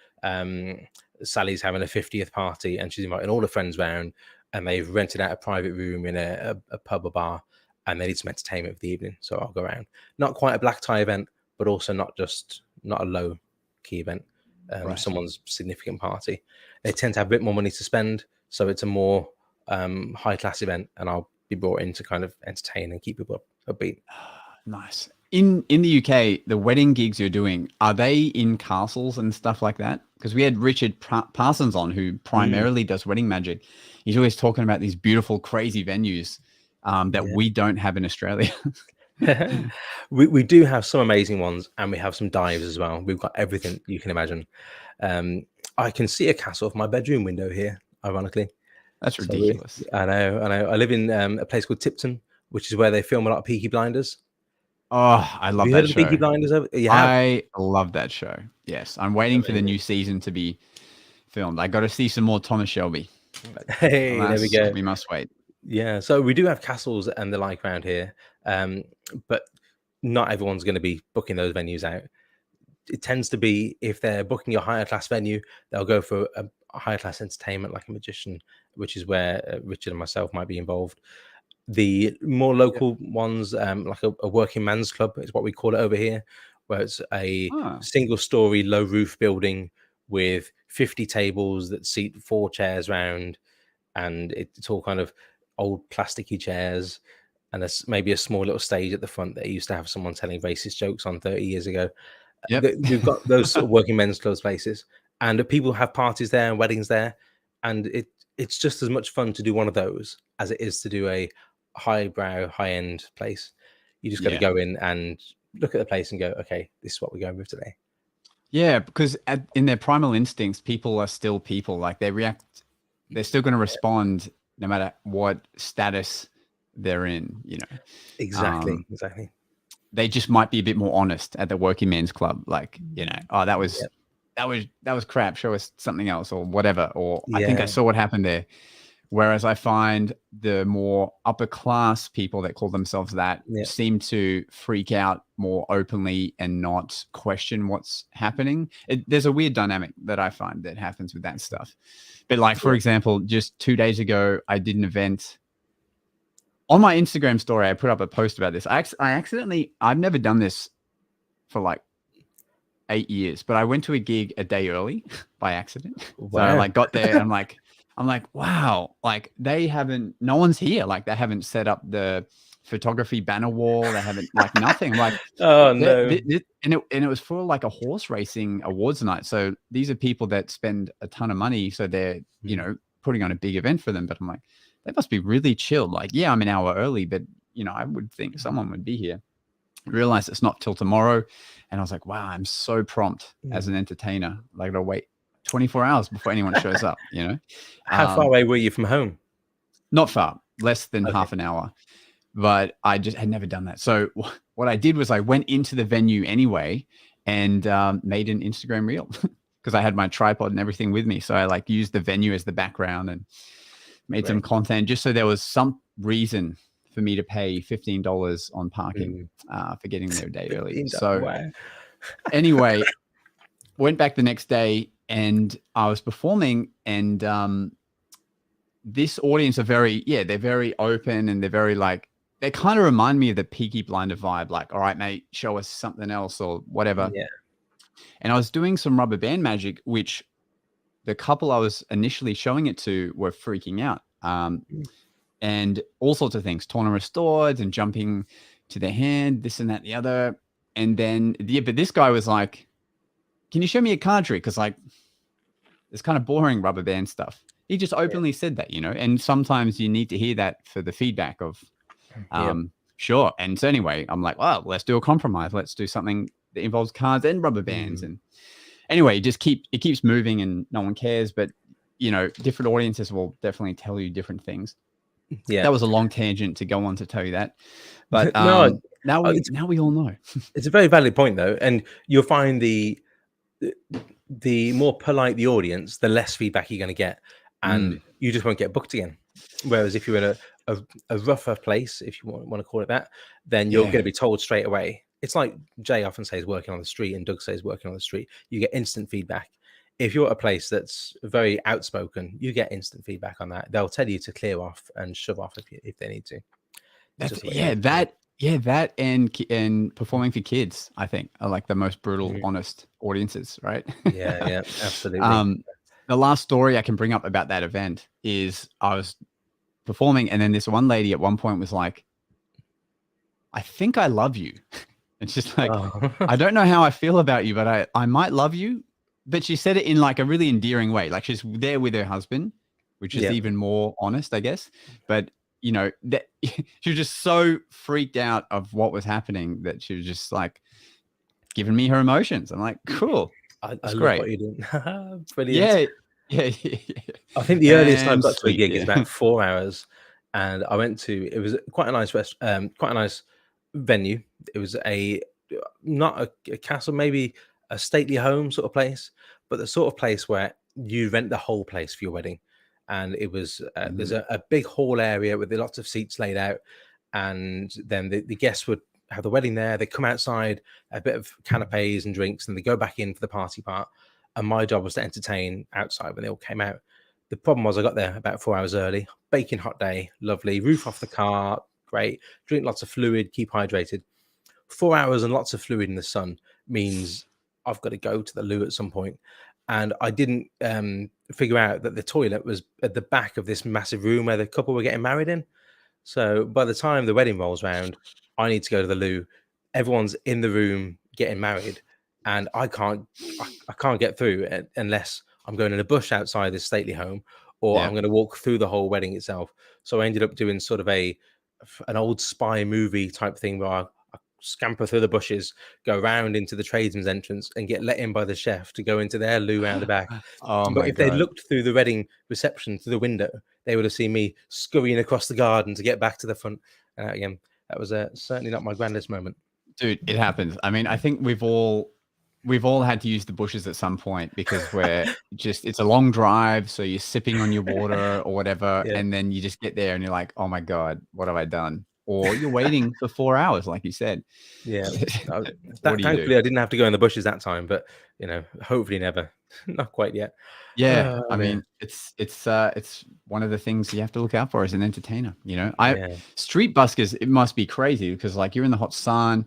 Sally's having a 50th party and she's inviting all her friends round, and they've rented out a private room in a pub or bar, and they need some entertainment for the evening. So I'll go around. Not quite a black tie event, but also not a low key event. Right. Someone's significant party. They tend to have a bit more money to spend, so it's a more high class event, and I'll be brought in to kind of entertain and keep people upbeat. Nice. In the UK, the wedding gigs you're doing, are they in castles and stuff like that? Because we had Richard Parsons on, who primarily does wedding magic. He's always talking about these beautiful, crazy venues that we don't have in Australia. we do have some amazing ones, and we have some dives as well. We've got everything you can imagine. I can see a castle off my bedroom window here, ironically. That's ridiculous. I know. I live in a place called Tipton, which is where they film a lot of Peaky Blinders. Oh, I love Have you that heard of show. Peaky Blinders? I love that show. Yes, I'm waiting for the new season to be filmed. I got to see some more Thomas Shelby. Hey, there we go. We must wait. Yeah, so we do have castles and the like around here, but not everyone's going to be booking those venues out. It tends to be, if they're booking a higher class venue, they'll go for a higher class entertainment like a magician, which is where Richard and myself might be involved. The more local ones, like a working man's club is what we call it over here, where it's a single story, low roof building with 50 tables that seat 4 chairs round. And it's all kind of old plasticky chairs. And there's maybe a small little stage at the front that used to have someone telling racist jokes on 30 years ago. We've got those sort of working men's clubs places. And people have parties there and weddings there. And it's just as much fun to do one of those as it is to do a highbrow, high-end place. You just got to go in and look at the place and go, okay, this is what we're going with today. Yeah, because in their primal instincts, people are still people. Like they're still going to respond no matter what status they're in, you know. Exactly. They just might be a bit more honest at the working men's club. Like, you know, oh, that was crap. Show us something else or whatever. Or I think I saw what happened there. Whereas I find the more upper class people that call themselves that seem to freak out more openly and not question what's happening. There's a weird dynamic that I find that happens with that stuff. But like, for example, just 2 days ago, I did an event on my Instagram story. I put up a post about this. I've never done this for like 8 years, but I went to a gig a day early by accident. Wow. So I like got there and I'm like, wow, like no one's here. Like they haven't set up the photography banner wall. They haven't like nothing. Like, oh no. And it was for like a horse racing awards night. So these are people that spend a ton of money. So they're, you know, putting on a big event for them. But I'm like, they must be really chilled. Like, yeah, I'm an hour early, but you know, I would think someone would be here. Realized it's not till tomorrow. And I was like, wow, I'm so prompt as an entertainer. Like, I gotta wait 24 hours before anyone shows up, you know. How far away were you from home? Not far, less than half an hour, but I just had never done that. So what I did was I went into the venue anyway and made an Instagram reel because I had my tripod and everything with me. So I like used the venue as the background and made some content just so there was some reason for me to pay $15 on parking for getting there a day early. So anyway, went back the next day and I was performing, and this audience are they're very open and they're very like, they kind of remind me of the Peaky Blinder vibe. Like, all right, mate, show us something else or whatever. Yeah. And I was doing some rubber band magic, which the couple I was initially showing it to were freaking out. And all sorts of things, torn and restored and jumping to their hand, this and that, the other. And then, but this guy was like, can you show me a card trick? Because like, it's kind of boring rubber band stuff. He just openly said that, you know, and sometimes you need to hear that for the feedback of, sure. And so anyway, I'm like, well, let's do a compromise. Let's do something that involves cards and rubber bands. And anyway, it keeps moving and no one cares. But, you know, different audiences will definitely tell you different things. Yeah, that was a long tangent to go on to tell you that. But now we all know. It's a very valid point, though. And you'll find the more polite the audience, the less feedback you're going to get. And you just won't get booked again. Whereas if you're in a rougher place, if you want to call it that, then you're going to be told straight away. It's like Jay often says working on the street, and Doug says working on the street. You get instant feedback. If you're at a place that's very outspoken, you get instant feedback on that. They'll tell you to clear off and shove off if they need to. That and performing for kids, I think, are like the most brutal, honest audiences, right? Yeah, absolutely. The last story I can bring up about that event is I was performing, and then this one lady at one point was like, "I think I love you." It's just like, I don't know how I feel about you, but I might love you. But she said it in like a really endearing way. Like she's there with her husband, which is even more honest, I guess. But you know, that she was just so freaked out of what was happening that she was just like giving me her emotions. I'm like, cool. That's great. What you're doing. Brilliant. Yeah. I think the earliest I got to a gig is about 4 hours, and I went to. It was quite a nice quite a nice venue. It was not a castle, maybe a stately home sort of place, but the sort of place where you rent the whole place for your wedding. And it was there's a big hall area with lots of seats laid out, and then the guests would have the wedding there. They come outside, a bit of canapes and drinks, and they go back in for the party part. And my job was to entertain outside when they all came out. The problem was I got there about 4 hours early. Baking hot day, lovely. Roof off the car, great. Drink lots of fluid, keep hydrated. 4 hours and lots of fluid in the sun means I've got to go to the loo at some point. And I didn't figure out that the toilet was at the back of this massive room where the couple were getting married in. So by the time the wedding rolls around, I need to go to the loo. Everyone's in the room getting married, and I can't get through it unless I'm going in a bush outside this stately home, or I'm going to walk through the whole wedding itself. So I ended up doing sort of an old spy movie type thing where I scamper through the bushes, go round into the tradesman's entrance, and get let in by the chef to go into their loo round the back. But if they looked through the wedding reception through the window, they would have seen me scurrying across the garden to get back to the front. Again, that was certainly not my grandest moment. Dude, it happens. I mean, I think we've all had to use the bushes at some point because it's a long drive, so you're sipping on your water or whatever, and then you just get there and you're like, oh my God, what have I done? Or you're waiting for 4 hours, like you said. Yeah. Thankfully, I didn't have to go in the bushes that time, but hopefully never. Not quite yet. Yeah, I mean, it's one of the things you have to look out for as an entertainer. Street buskers, it must be crazy because like you're in the hot sun.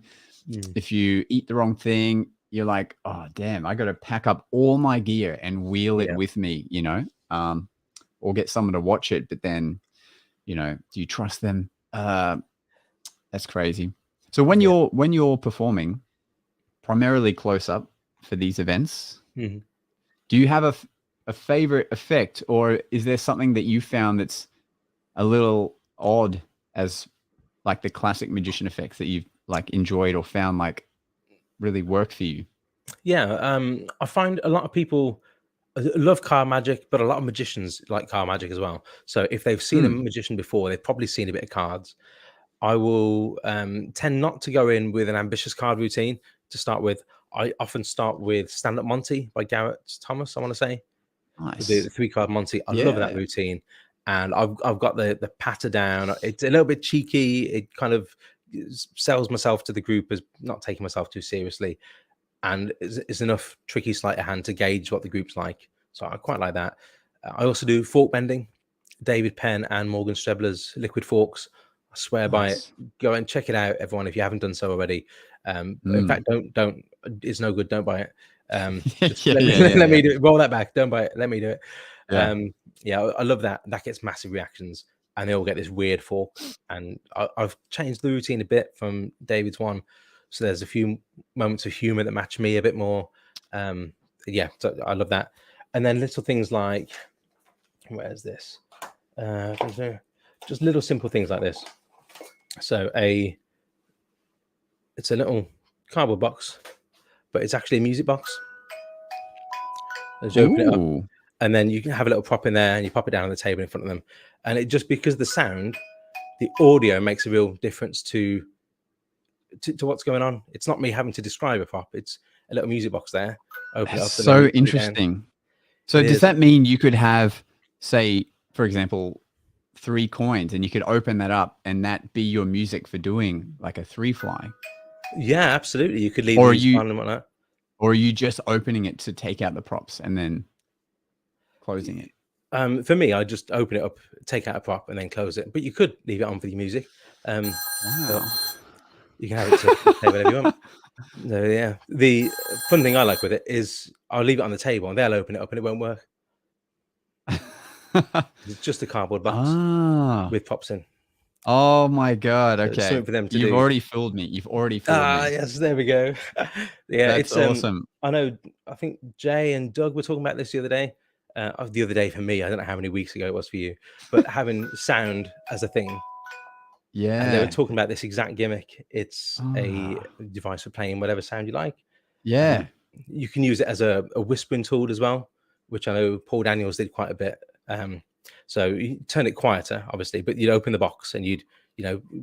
If you eat the wrong thing, you're like, oh damn, I got to pack up all my gear and wheel it with me, or get someone to watch it. But then, do you trust them? That's crazy. So when you're performing primarily close up for these events, do you have a favorite effect, or is there something that you found that's a little odd as like the classic magician effects that you've like enjoyed or found like really work for you? I find a lot of people love car magic, but a lot of magicians like car magic as well. So if they've seen a magician before, they've probably seen a bit of cards. I will tend not to go in with an ambitious card routine to start with. I often start with Stand Up Monty by Garrett Thomas, I want to say. Nice. The 3-card Monty. I love that routine. And I've got the patter down. It's a little bit cheeky. It kind of sells myself to the group as not taking myself too seriously. And it's enough tricky sleight of hand to gauge what the group's like. So I quite like that. I also do fork bending. David Penn and Morgan Strebler's Liquid Forks. I swear by it. Go and check it out, everyone, if you haven't done so already. In fact, don't. It's no good. Don't buy it. Let me do it. Roll that back. Don't buy it. Let me do it. I love that. That gets massive reactions, and they all get this weird fork. And I've changed the routine a bit from David's one. So there's a few moments of humor that match me a bit more. So I love that. And then little things like, where's this? Just little simple things like this. So it's a little cardboard box, but it's actually a music box. As you open it up, and then you can have a little prop in there, and you pop it down on the table in front of them. And it just because the sound, the audio makes a real difference to what's going on. It's not me having to describe a prop. It's a little music box there. Open it up. So interesting. So does that mean you could have, say, for example, 3 coins, and you could open that up and that be your music for doing like a 3 fly. Yeah, absolutely. You could leave Or these on and whatnot. Or are you just opening it to take out the props and then closing it? For me, I just open it up, take out a prop, and then close it. But you could leave it on for the music. Wow. You can have it to play whatever you want. So yeah, the fun thing I like with it is I'll leave it on the table and they'll open it up and it won't work. It's just a cardboard box with props in. Oh my God. So it's Okay. something for them to You've do. already fooled me. You've already fooled me. Yes, there we go. Yeah, That's it's awesome. I know. I think Jay and Doug were talking about this the other day. The other day for me, I don't know how many weeks ago it was for you, but having sound as a thing. Yeah. And they were talking about this exact gimmick. It's a device for playing whatever sound you like. Yeah. You can use it as a whispering tool as well, which I know Paul Daniels did quite a bit. So you turn it quieter, obviously, but you'd open the box and you'd,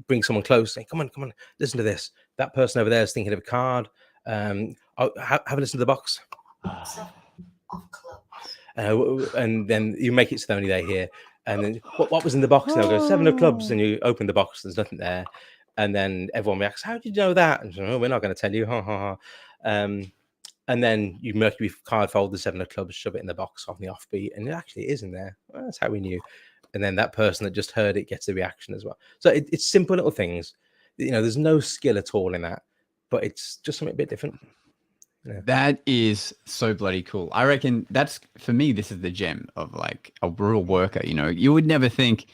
bring someone close, say, come on, listen to this. That person over there is thinking of a card. Have a listen to the box. And then you make it so only they hear. And then what was in the box? And they'll go 7 of clubs, and you open the box. There's nothing there, and then everyone reacts. How did you know that? And we're not going to tell you. Ha ha ha. And then you Mercury card fold the 7 of clubs, shove it in the box on the offbeat, and it actually is in there. Well, that's how we knew. And then that person that just heard it gets the reaction as well. So it's simple little things. There's no skill at all in that, but it's just something a bit different. Yeah. That is so bloody cool. I reckon that's, for me, this is the gem of like a real worker. You would never think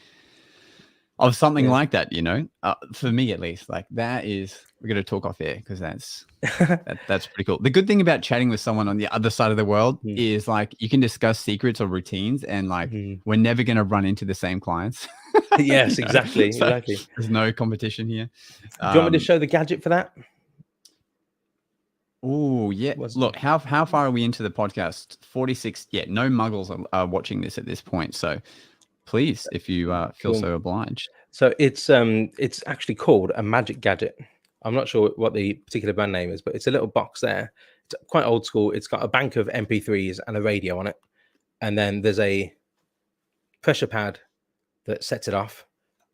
of something like that, for me at least. Like that is, we're going to talk off air because that's pretty cool. The good thing about chatting with someone on the other side of the world is like you can discuss secrets or routines, and like we're never going to run into the same clients. Yes, exactly. So exactly. There's no competition here. Do you want me to show the gadget for that? Oh yeah. Look, how far are we into the podcast? 46. Yeah, no muggles are watching this at this point. So please, if you feel so obliged. So it's actually called a magic gadget. I'm not sure what the particular brand name is, but it's a little box there. It's quite old school. It's got a bank of MP3s and a radio on it, and then there's a pressure pad that sets it off,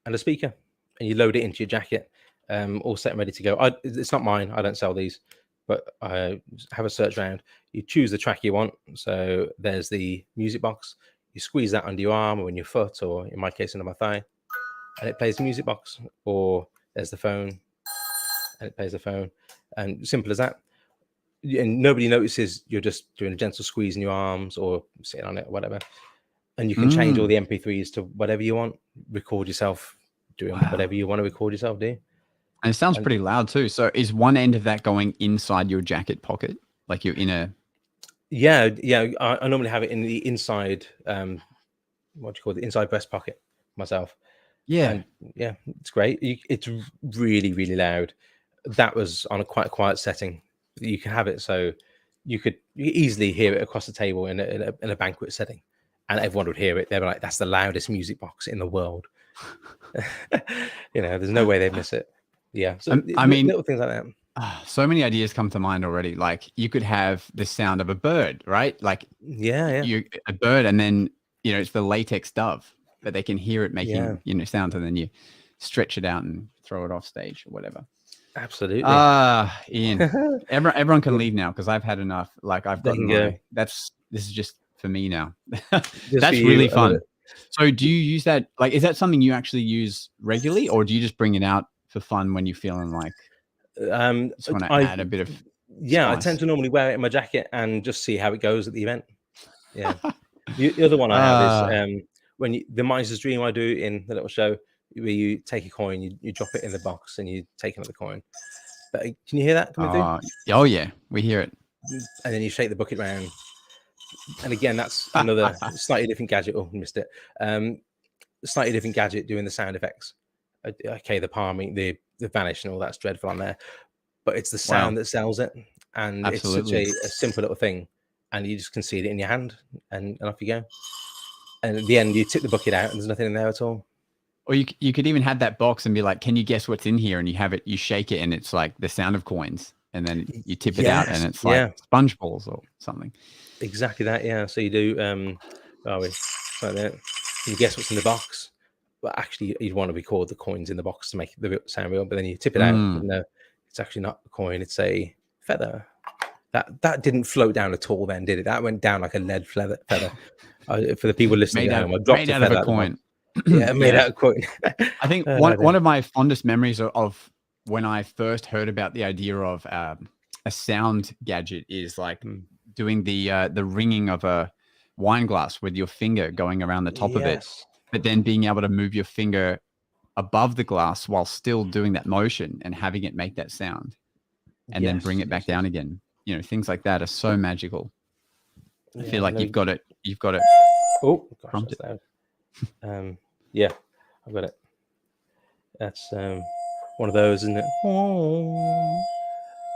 and a speaker, and you load it into your jacket, all set and ready to go. It's not mine. I don't sell these, but I have a search round. You choose the track you want. So there's the music box. You squeeze that under your arm or in your foot, or in my case, under my thigh, and it plays the music box. Or there's the phone, and it plays the phone. And simple as that. And nobody notices you're just doing a gentle squeeze in your arms or sitting on it or whatever. And you can change all the MP3s to whatever you want. Record yourself doing whatever you want to record yourself do. And it sounds pretty loud too. So is one end of that going inside your jacket pocket? Like you're in a... Yeah. I normally have it in the inside, what do you call it? Inside breast pocket myself. Yeah. And yeah, it's great. It's really, really loud. That was on quite a quiet setting. You can have it so you could easily hear it across the table in a banquet setting, and everyone would hear it. They were like, that's the loudest music box in the world. There's no way they'd miss it. Yeah. So I mean, little things like that. So many ideas come to mind already. Like you could have the sound of a bird, right? Like yeah. A bird, and then it's the latex dove, but they can hear it making sounds, and then you stretch it out and throw it off stage or whatever. Absolutely. Ian, everyone can leave now because I've had enough. Like I've gotten this is just for me now. That's really fun. So do you use that? Like, is that something you actually use regularly, or do you just bring it out for fun when you're feeling like just want to add a bit of spice? I tend to normally wear it in my jacket and just see how it goes at the event. Yeah. The other one I have is when the Miser's Dream I do in the little show, where you take a coin, you drop it in the box, and you take another coin. But can you hear that coming through? Oh yeah, we hear it. And then you shake the bucket round. And again, that's another slightly different gadget. Oh, missed it. Slightly different gadget doing the sound effects. Okay, the palming, the vanish, and all that's dreadful on there. But it's the sound that sells it, and Absolutely. it's such a simple little thing, and you just conceal it in your hand, and off you go. And at the end, you tip the bucket out, and there's nothing in there at all. Or you could even have that box and be like, "Can you guess what's in here?" And you have it, you shake it, and it's like the sound of coins, and then you tip it out, and it's like sponge balls or something. Exactly that, yeah. So you do, like that. You guess what's in the box, but actually you'd want to record the coins in the box to make the sound real. But then you tip it out, and no, it's actually not a coin; it's a feather. That didn't float down at all. Then did it? That went down like a lead feather. For the people listening at home, I dropped a feather of a coin. Yeah, made out of coin. I think one of my fondest memories of when I first heard about the idea of a sound gadget is like doing the ringing of a wine glass with your finger going around the top of it, but then being able to move your finger above the glass while still doing that motion and having it make that sound, and then bring it back down again. You know, things like that are so magical. I feel like you've got it. Oh gosh, that's loud. Yeah, I've got it. That's one of those, isn't it?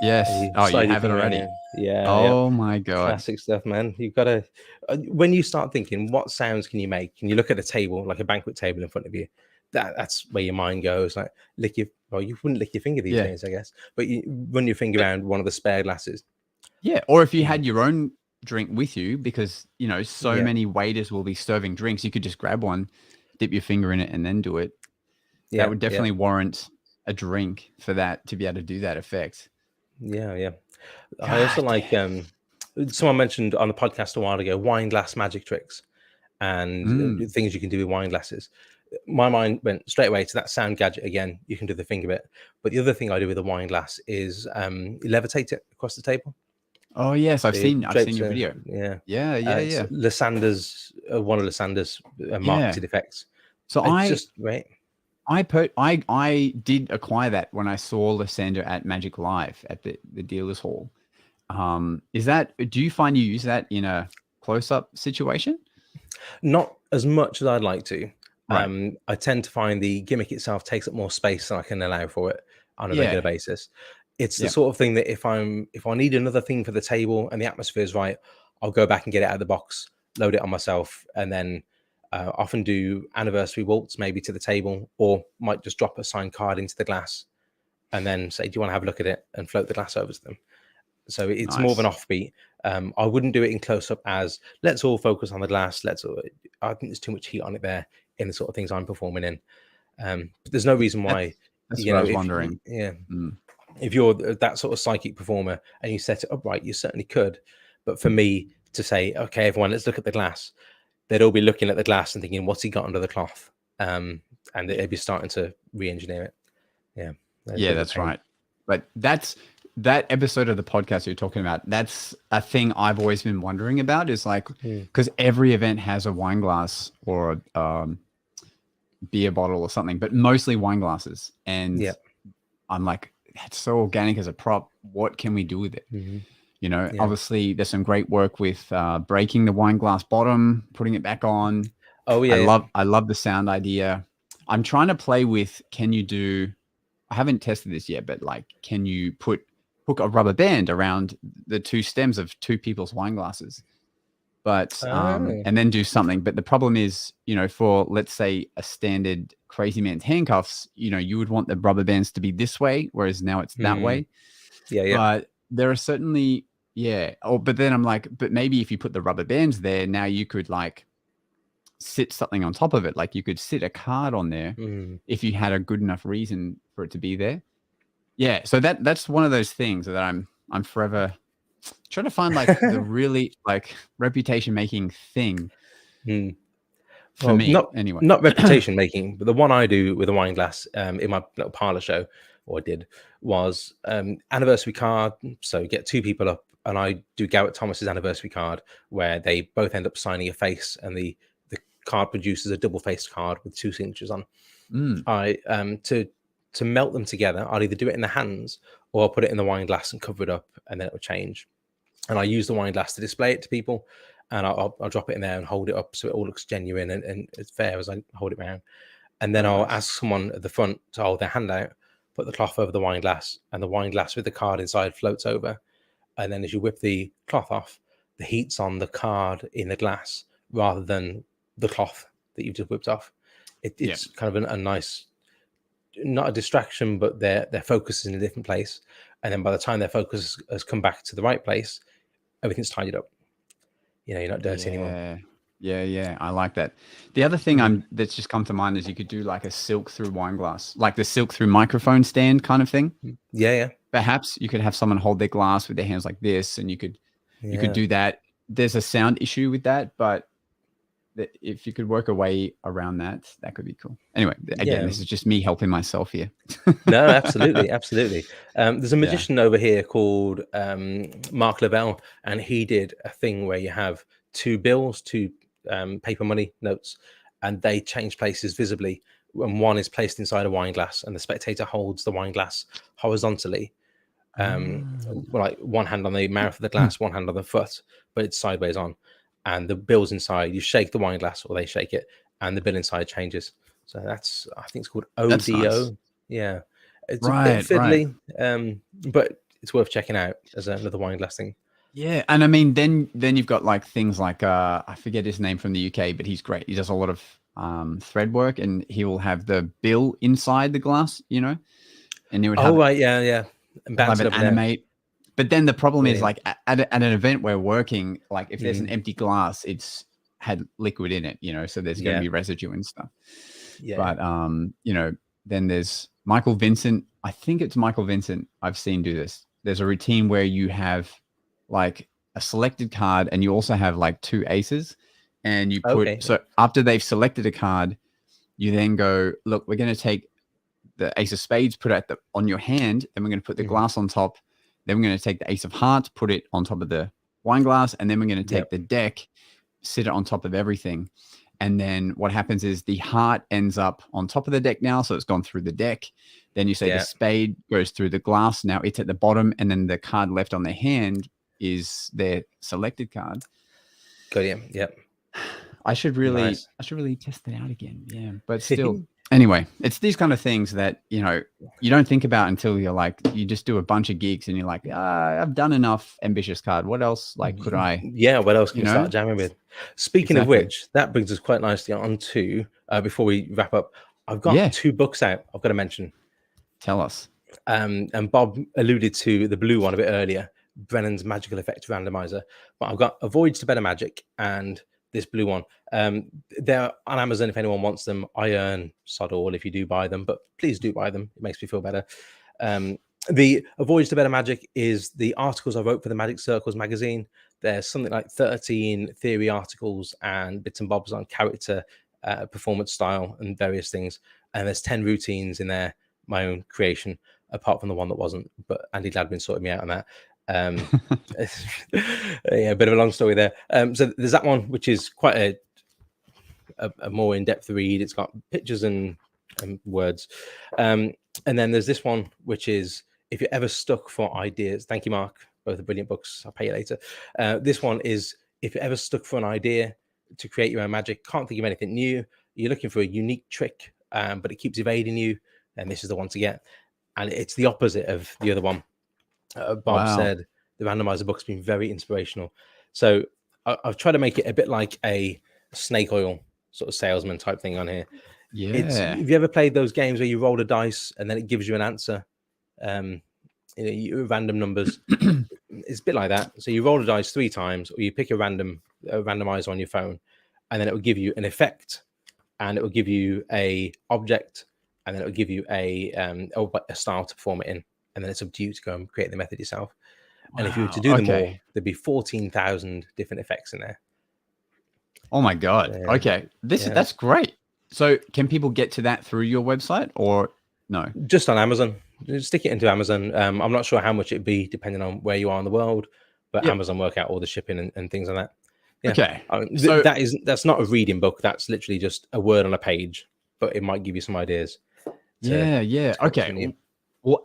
Yes. Oh, you have it already. Yeah. Oh my god. Classic stuff, man. You've got to. When you start thinking, what sounds can you make? And you look at a table, like a banquet table in front of you. That's where your mind goes. Like you wouldn't lick your finger these days, I guess. But you run your finger around one of the spare glasses. Yeah, or if you had your own drink with you, because you know so many waiters will be serving drinks, you could just grab one, dip your finger in it, and then do it. That would definitely warrant a drink for that to be able to do that effect. Yeah. I also like someone mentioned on the podcast a while ago wine glass magic tricks and things you can do with wine glasses. My mind went straight away to that sound gadget again. You can do the finger bit, but the other thing I do with a wine glass is levitate it across the table. Oh yes, I've seen your video. Yeah. Lysander's one of Lysander's marketed effects. So it's just great. I did acquire that when I saw Lysander at Magic Live at the dealers hall. Do you find you use that in a close-up situation? Not as much as I'd like to. Right. I tend to find the gimmick itself takes up more space than I can allow for it on a regular basis. It's the sort of thing that if I need another thing for the table and the atmosphere is right, I'll go back and get it out of the box, load it on myself, and then often do anniversary waltz maybe to the table, or might just drop a signed card into the glass and then say, do you want to have a look at it, and float the glass over to them. So it's more of an offbeat. I wouldn't do it in close up as let's all focus on the glass. I think there's too much heat on it there in the sort of things I'm performing in. But there's no reason why. That's what I was wondering. If you're that sort of psychic performer and you set it up right, you certainly could. But for me to say, okay, everyone, let's look at the glass, they'd all be looking at the glass and thinking, what's he got under the cloth? And they'd be starting to re-engineer it. That's right. But that episode of the podcast you're talking about, that's a thing I've always been wondering about, is like, because every event has a wine glass or a beer bottle or something, but mostly wine glasses. And I'm like, that's so organic as a prop. What can we do with it? You know, obviously there's some great work with breaking the wine glass bottom, putting it back on. Oh yeah. I love the sound idea. I'm trying to play with, I haven't tested this yet, but like, can you hook a rubber band around the two stems of two people's wine glasses, but and then do something. But the problem is, you know, for let's say a standard Crazy Man's handcuffs, you know, you would want the rubber bands to be this way, whereas now it's that way. But there are certainly, but then I'm like, but maybe if you put the rubber bands there, now you could like sit something on top of it. Like you could sit a card on there if you had a good enough reason for it to be there. Yeah. So that's one of those things that I'm forever trying to find like the really like reputation making thing for me. Not reputation making, but the one I do with a wine glass in my little parlor show, or I did, was anniversary card. So you get two people up, and I do Garrett Thomas's anniversary card where they both end up signing a face, and the card produces a double-faced card with two signatures on. I to melt them together, I'll either do it in the hands or I'll put it in the wine glass and cover it up, and then it will change. And I use the wine glass to display it to people, and I'll drop it in there and hold it up so it all looks genuine and it's fair as I hold it around. And then I'll ask someone at the front to hold their hand out, put the cloth over the wine glass, and the wine glass with the card inside floats over. And then as you whip the cloth off, the heat's on the card in the glass rather than the cloth that you've just whipped off. It's kind of a nice, not a distraction, but their focus is in a different place. And then by the time their focus has come back to the right place, everything's tidied up. You know, you're not dirty anymore. Yeah, I like that. The other thing that's just come to mind is you could do like a silk through wine glass, like the silk through microphone stand kind of thing. Yeah, Perhaps you could have someone hold their glass with their hands like this, and you could yeah. do that. There's a sound issue with that, but if you could work a way around that, that could be cool. Anyway, again, this is just me helping myself here. No, absolutely. There's a magician over here called Mark Lavelle, and he did a thing where you have two bills, two paper money notes, and they change places visibly. And one is placed inside a wine glass, and the spectator holds the wine glass horizontally, like one hand on the mouth of the glass, one hand on the foot, but it's sideways on. And the bill's inside. You shake the wine glass, or they shake it, and the bill inside changes. So that's, I think it's called ODO. Nice. Yeah, it's a bit fiddly, but it's worth checking out as another wine glass thing. Yeah, and I mean, then you've got like things like I forget his name from the UK, but he's great. He does a lot of thread work, and he will have the bill inside the glass, and he would have and bounce it up animate. But then the problem is like at an event we're working, like if there's an empty glass, it's had liquid in it, so there's going to be residue and stuff. Yeah. But then there's Michael Vincent. I think it's Michael Vincent. I've seen do this. There's a routine where you have like a selected card, and you also have like two aces, and you put so after they've selected a card, you then go, look, we're going to take the ace of spades, put it on your hand, and we're going to put the glass on top. Then we're going to take the ace of hearts, put it on top of the wine glass, and then we're going to take the deck, sit it on top of everything. And then what happens is the heart ends up on top of the deck now, so it's gone through the deck. Then you say the spade goes through the glass. Now it's at the bottom, and then the card left on their hand is their selected card. Got you. Yep. I should really test that out again. Yeah, but still. Anyway, it's these kind of things that, you don't think about until you're like, you just do a bunch of gigs and you're like, I've done enough ambitious card. What else? Like, could I? Yeah, what else can you start jamming with? Speaking of which, that brings us quite nicely on to, before we wrap up, I've got 2 books out I've got to mention. Tell us. And Bob alluded to the blue one a bit earlier, Brennan's Magical Effect Randomizer. But I've got Avoids to Better Magic and this blue one. They're on Amazon if anyone wants them. I earn sod all if you do buy them, but please do buy them. It makes me feel better. The Avoids to Better Magic is the articles I wrote for the Magic Circles magazine. There's something like 13 theory articles and bits and bobs on character, performance style, and various things. And there's 10 routines in there, my own creation, apart from the one that wasn't. But Andy Gladwin sorted me out on that. A bit of a long story there. So there's that one, which is quite a more in-depth read. It's got pictures and words. And then there's this one, which is if you're ever stuck for ideas. Thank you, Mark. Both are brilliant books. I'll pay you later. This one is if you're ever stuck for an idea to create your own magic, can't think of anything new, you're looking for a unique trick, but it keeps evading you, and this is the one to get. And it's the opposite of the other one. Bob said the randomizer book's been very inspirational. So I've tried to make it a bit like a snake oil sort of salesman type thing on here. Yeah. Have you ever played those games where you roll a dice and then it gives you an answer? Random numbers. It's a bit like that. So you roll a dice 3 times, or you pick a randomizer on your phone, and then it will give you an effect, and it will give you a object, and then it will give you a style to perform it in. And then it's up to you to go and create the method yourself. Wow, and if you were to do them all, there'd be 14,000 different effects in there. Oh my God. Okay. That's great. So can people get to that through your website or no? Just on Amazon. Just stick it into Amazon. I'm not sure how much it'd be depending on where you are in the world, but Amazon work out all the shipping and things like that. Yeah. Okay. So that's not a reading book. That's literally just a word on a page, but it might give you some ideas. Okay.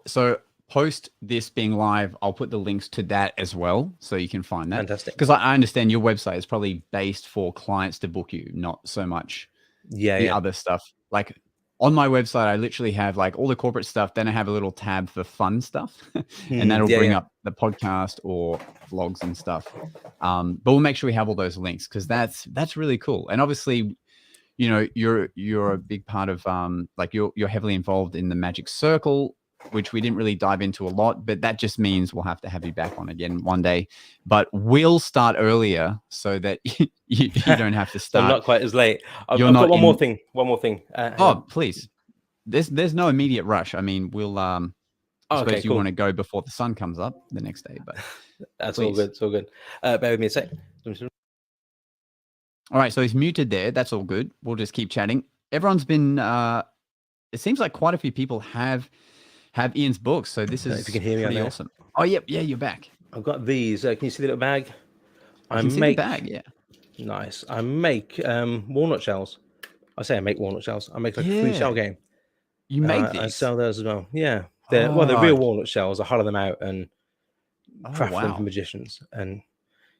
So post this being live, I'll put the links to that as well, so you can find that. Fantastic. Because I understand your website is probably based for clients to book you, not so much the other stuff. Like on my website, I literally have like all the corporate stuff. Then I have a little tab for fun stuff, and that'll bring up the podcast or vlogs and stuff. But we'll make sure we have all those links because that's really cool. And obviously, you're a big part of like you're heavily involved in the Magic Circle which we didn't really dive into a lot, but that just means we'll have to have you back on again one day. But we'll start earlier so that you don't have to start. So not quite as late. I've You're got not one more thing. One more thing. Please. There's no immediate rush. I mean, we'll I suppose you want to go before the sun comes up the next day, but that's please. all good. It's all good. Bear with me a sec. All right, so he's muted there. That's all good. We'll just keep chatting. Everyone's been it seems like quite a few people have Ian's books, so this is if you can hear me pretty on there. awesome. Oh yeah, you're back. I've got these. Can you see the little bag? I can see the bag, yeah. Nice. I make walnut shells. I say I make walnut shells. I make like a free shell game. You make these? I sell those as well. Yeah. They're real walnut shells. I hollow them out and craft them for magicians. And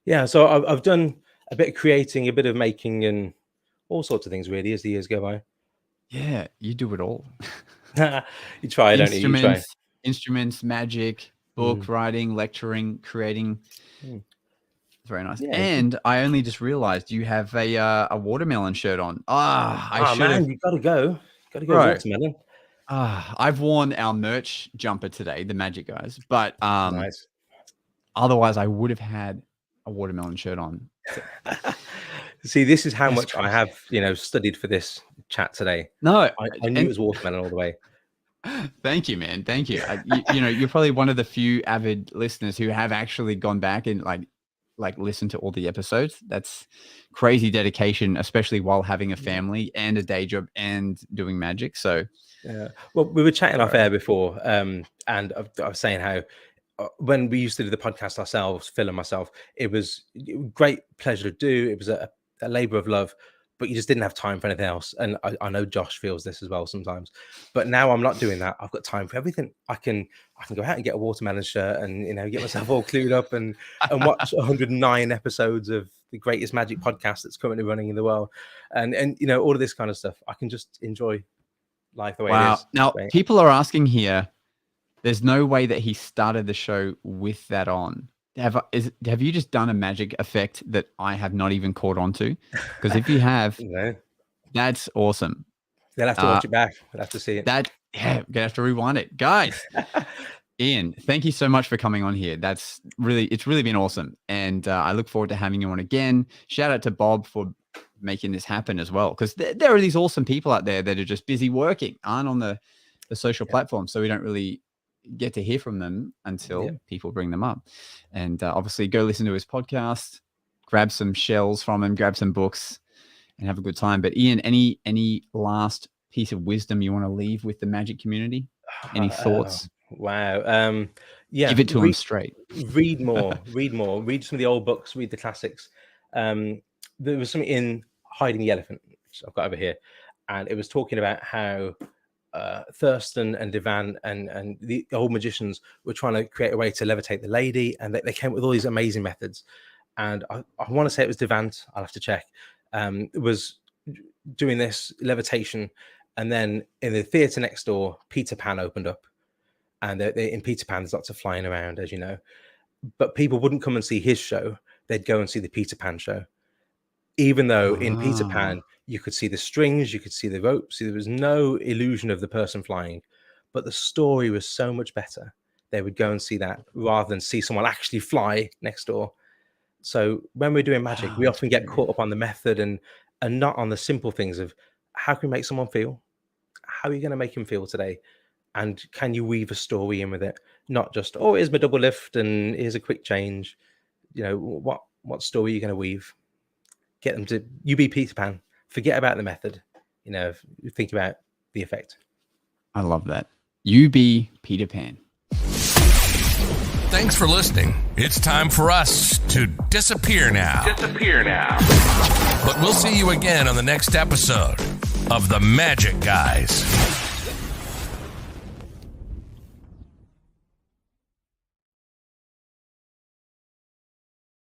yeah, so I've done a bit of creating, a bit of making, and all sorts of things really as the years go by. Yeah, you do it all. You try, don't you? You try. Instruments, magic, book writing, lecturing, creating. Very nice. Yeah, and I only just realized you have a watermelon shirt on. Man, you gotta go. Watermelon. I've worn our merch jumper today, the Magic Guys, but nice. Otherwise I would have had a watermelon shirt on. See, this is how much I have, studied for this chat today. No, I knew it was watermelon all the way. Thank you, man. Thank you. You're probably one of the few avid listeners who have actually gone back and like listen to all the episodes. That's crazy dedication, especially while having a family and a day job and doing magic. So yeah, well, we were chatting off air before, and I was saying how when we used to do the podcast ourselves, Phil and myself, it was a great pleasure to do. It was a labor of love, but you just didn't have time for anything else. And I know Josh feels this as well sometimes, but now I'm not doing that. I've got time for everything. I can go out and get a watermelon shirt and get myself all clued up and watch 109 episodes of the greatest magic podcast that's currently running in the world, and all of this kind of stuff. I can just enjoy life the way it is. Now people are asking here, there's no way that he started the show with that on. Have you just done a magic effect that I have not even caught on to? Because if you have, that's awesome. They'll have to watch it back. They'll have to see it. Gonna have to rewind it. Guys, Ian, thank you so much for coming on here. It's really been awesome. And I look forward to having you on again. Shout out to Bob for making this happen as well. Because there are these awesome people out there that are just busy working, aren't on the social platforms. So we don't really get to hear from them until people bring them up. And obviously go listen to his podcast, grab some shells from him, grab some books, and have a good time. But Ian, any last piece of wisdom you want to leave with the magic community? Any thoughts? Wow. Give it to him straight. Read more. Read some of the old books, read the classics. There was something in Hiding the Elephant, which I've got over here, and it was talking about how Thurston and Divan and the old magicians were trying to create a way to levitate the lady, and they came up with all these amazing methods. And I want to say it was Divant, I'll have to check, was doing this levitation, and then in the theatre next door, Peter Pan opened up, and in Peter Pan there's lots of flying around, as you know, but people wouldn't come and see his show, they'd go and see the Peter Pan show. Even though in Peter Pan, you could see the strings, you could see the ropes, there was no illusion of the person flying, but the story was so much better. They would go and see that rather than see someone actually fly next door. So when we're doing magic, we often get caught up on the method and not on the simple things of how can we make someone feel? How are you going to make him feel today? And can you weave a story in with it? Not just, oh, here's my double lift and here's a quick change. What story are you going to weave? Get them to, you be Peter Pan. Forget about the method. Think about the effect. I love that. You be Peter Pan. Thanks for listening. It's time for us to disappear now. But we'll see you again on the next episode of The Magic Guys.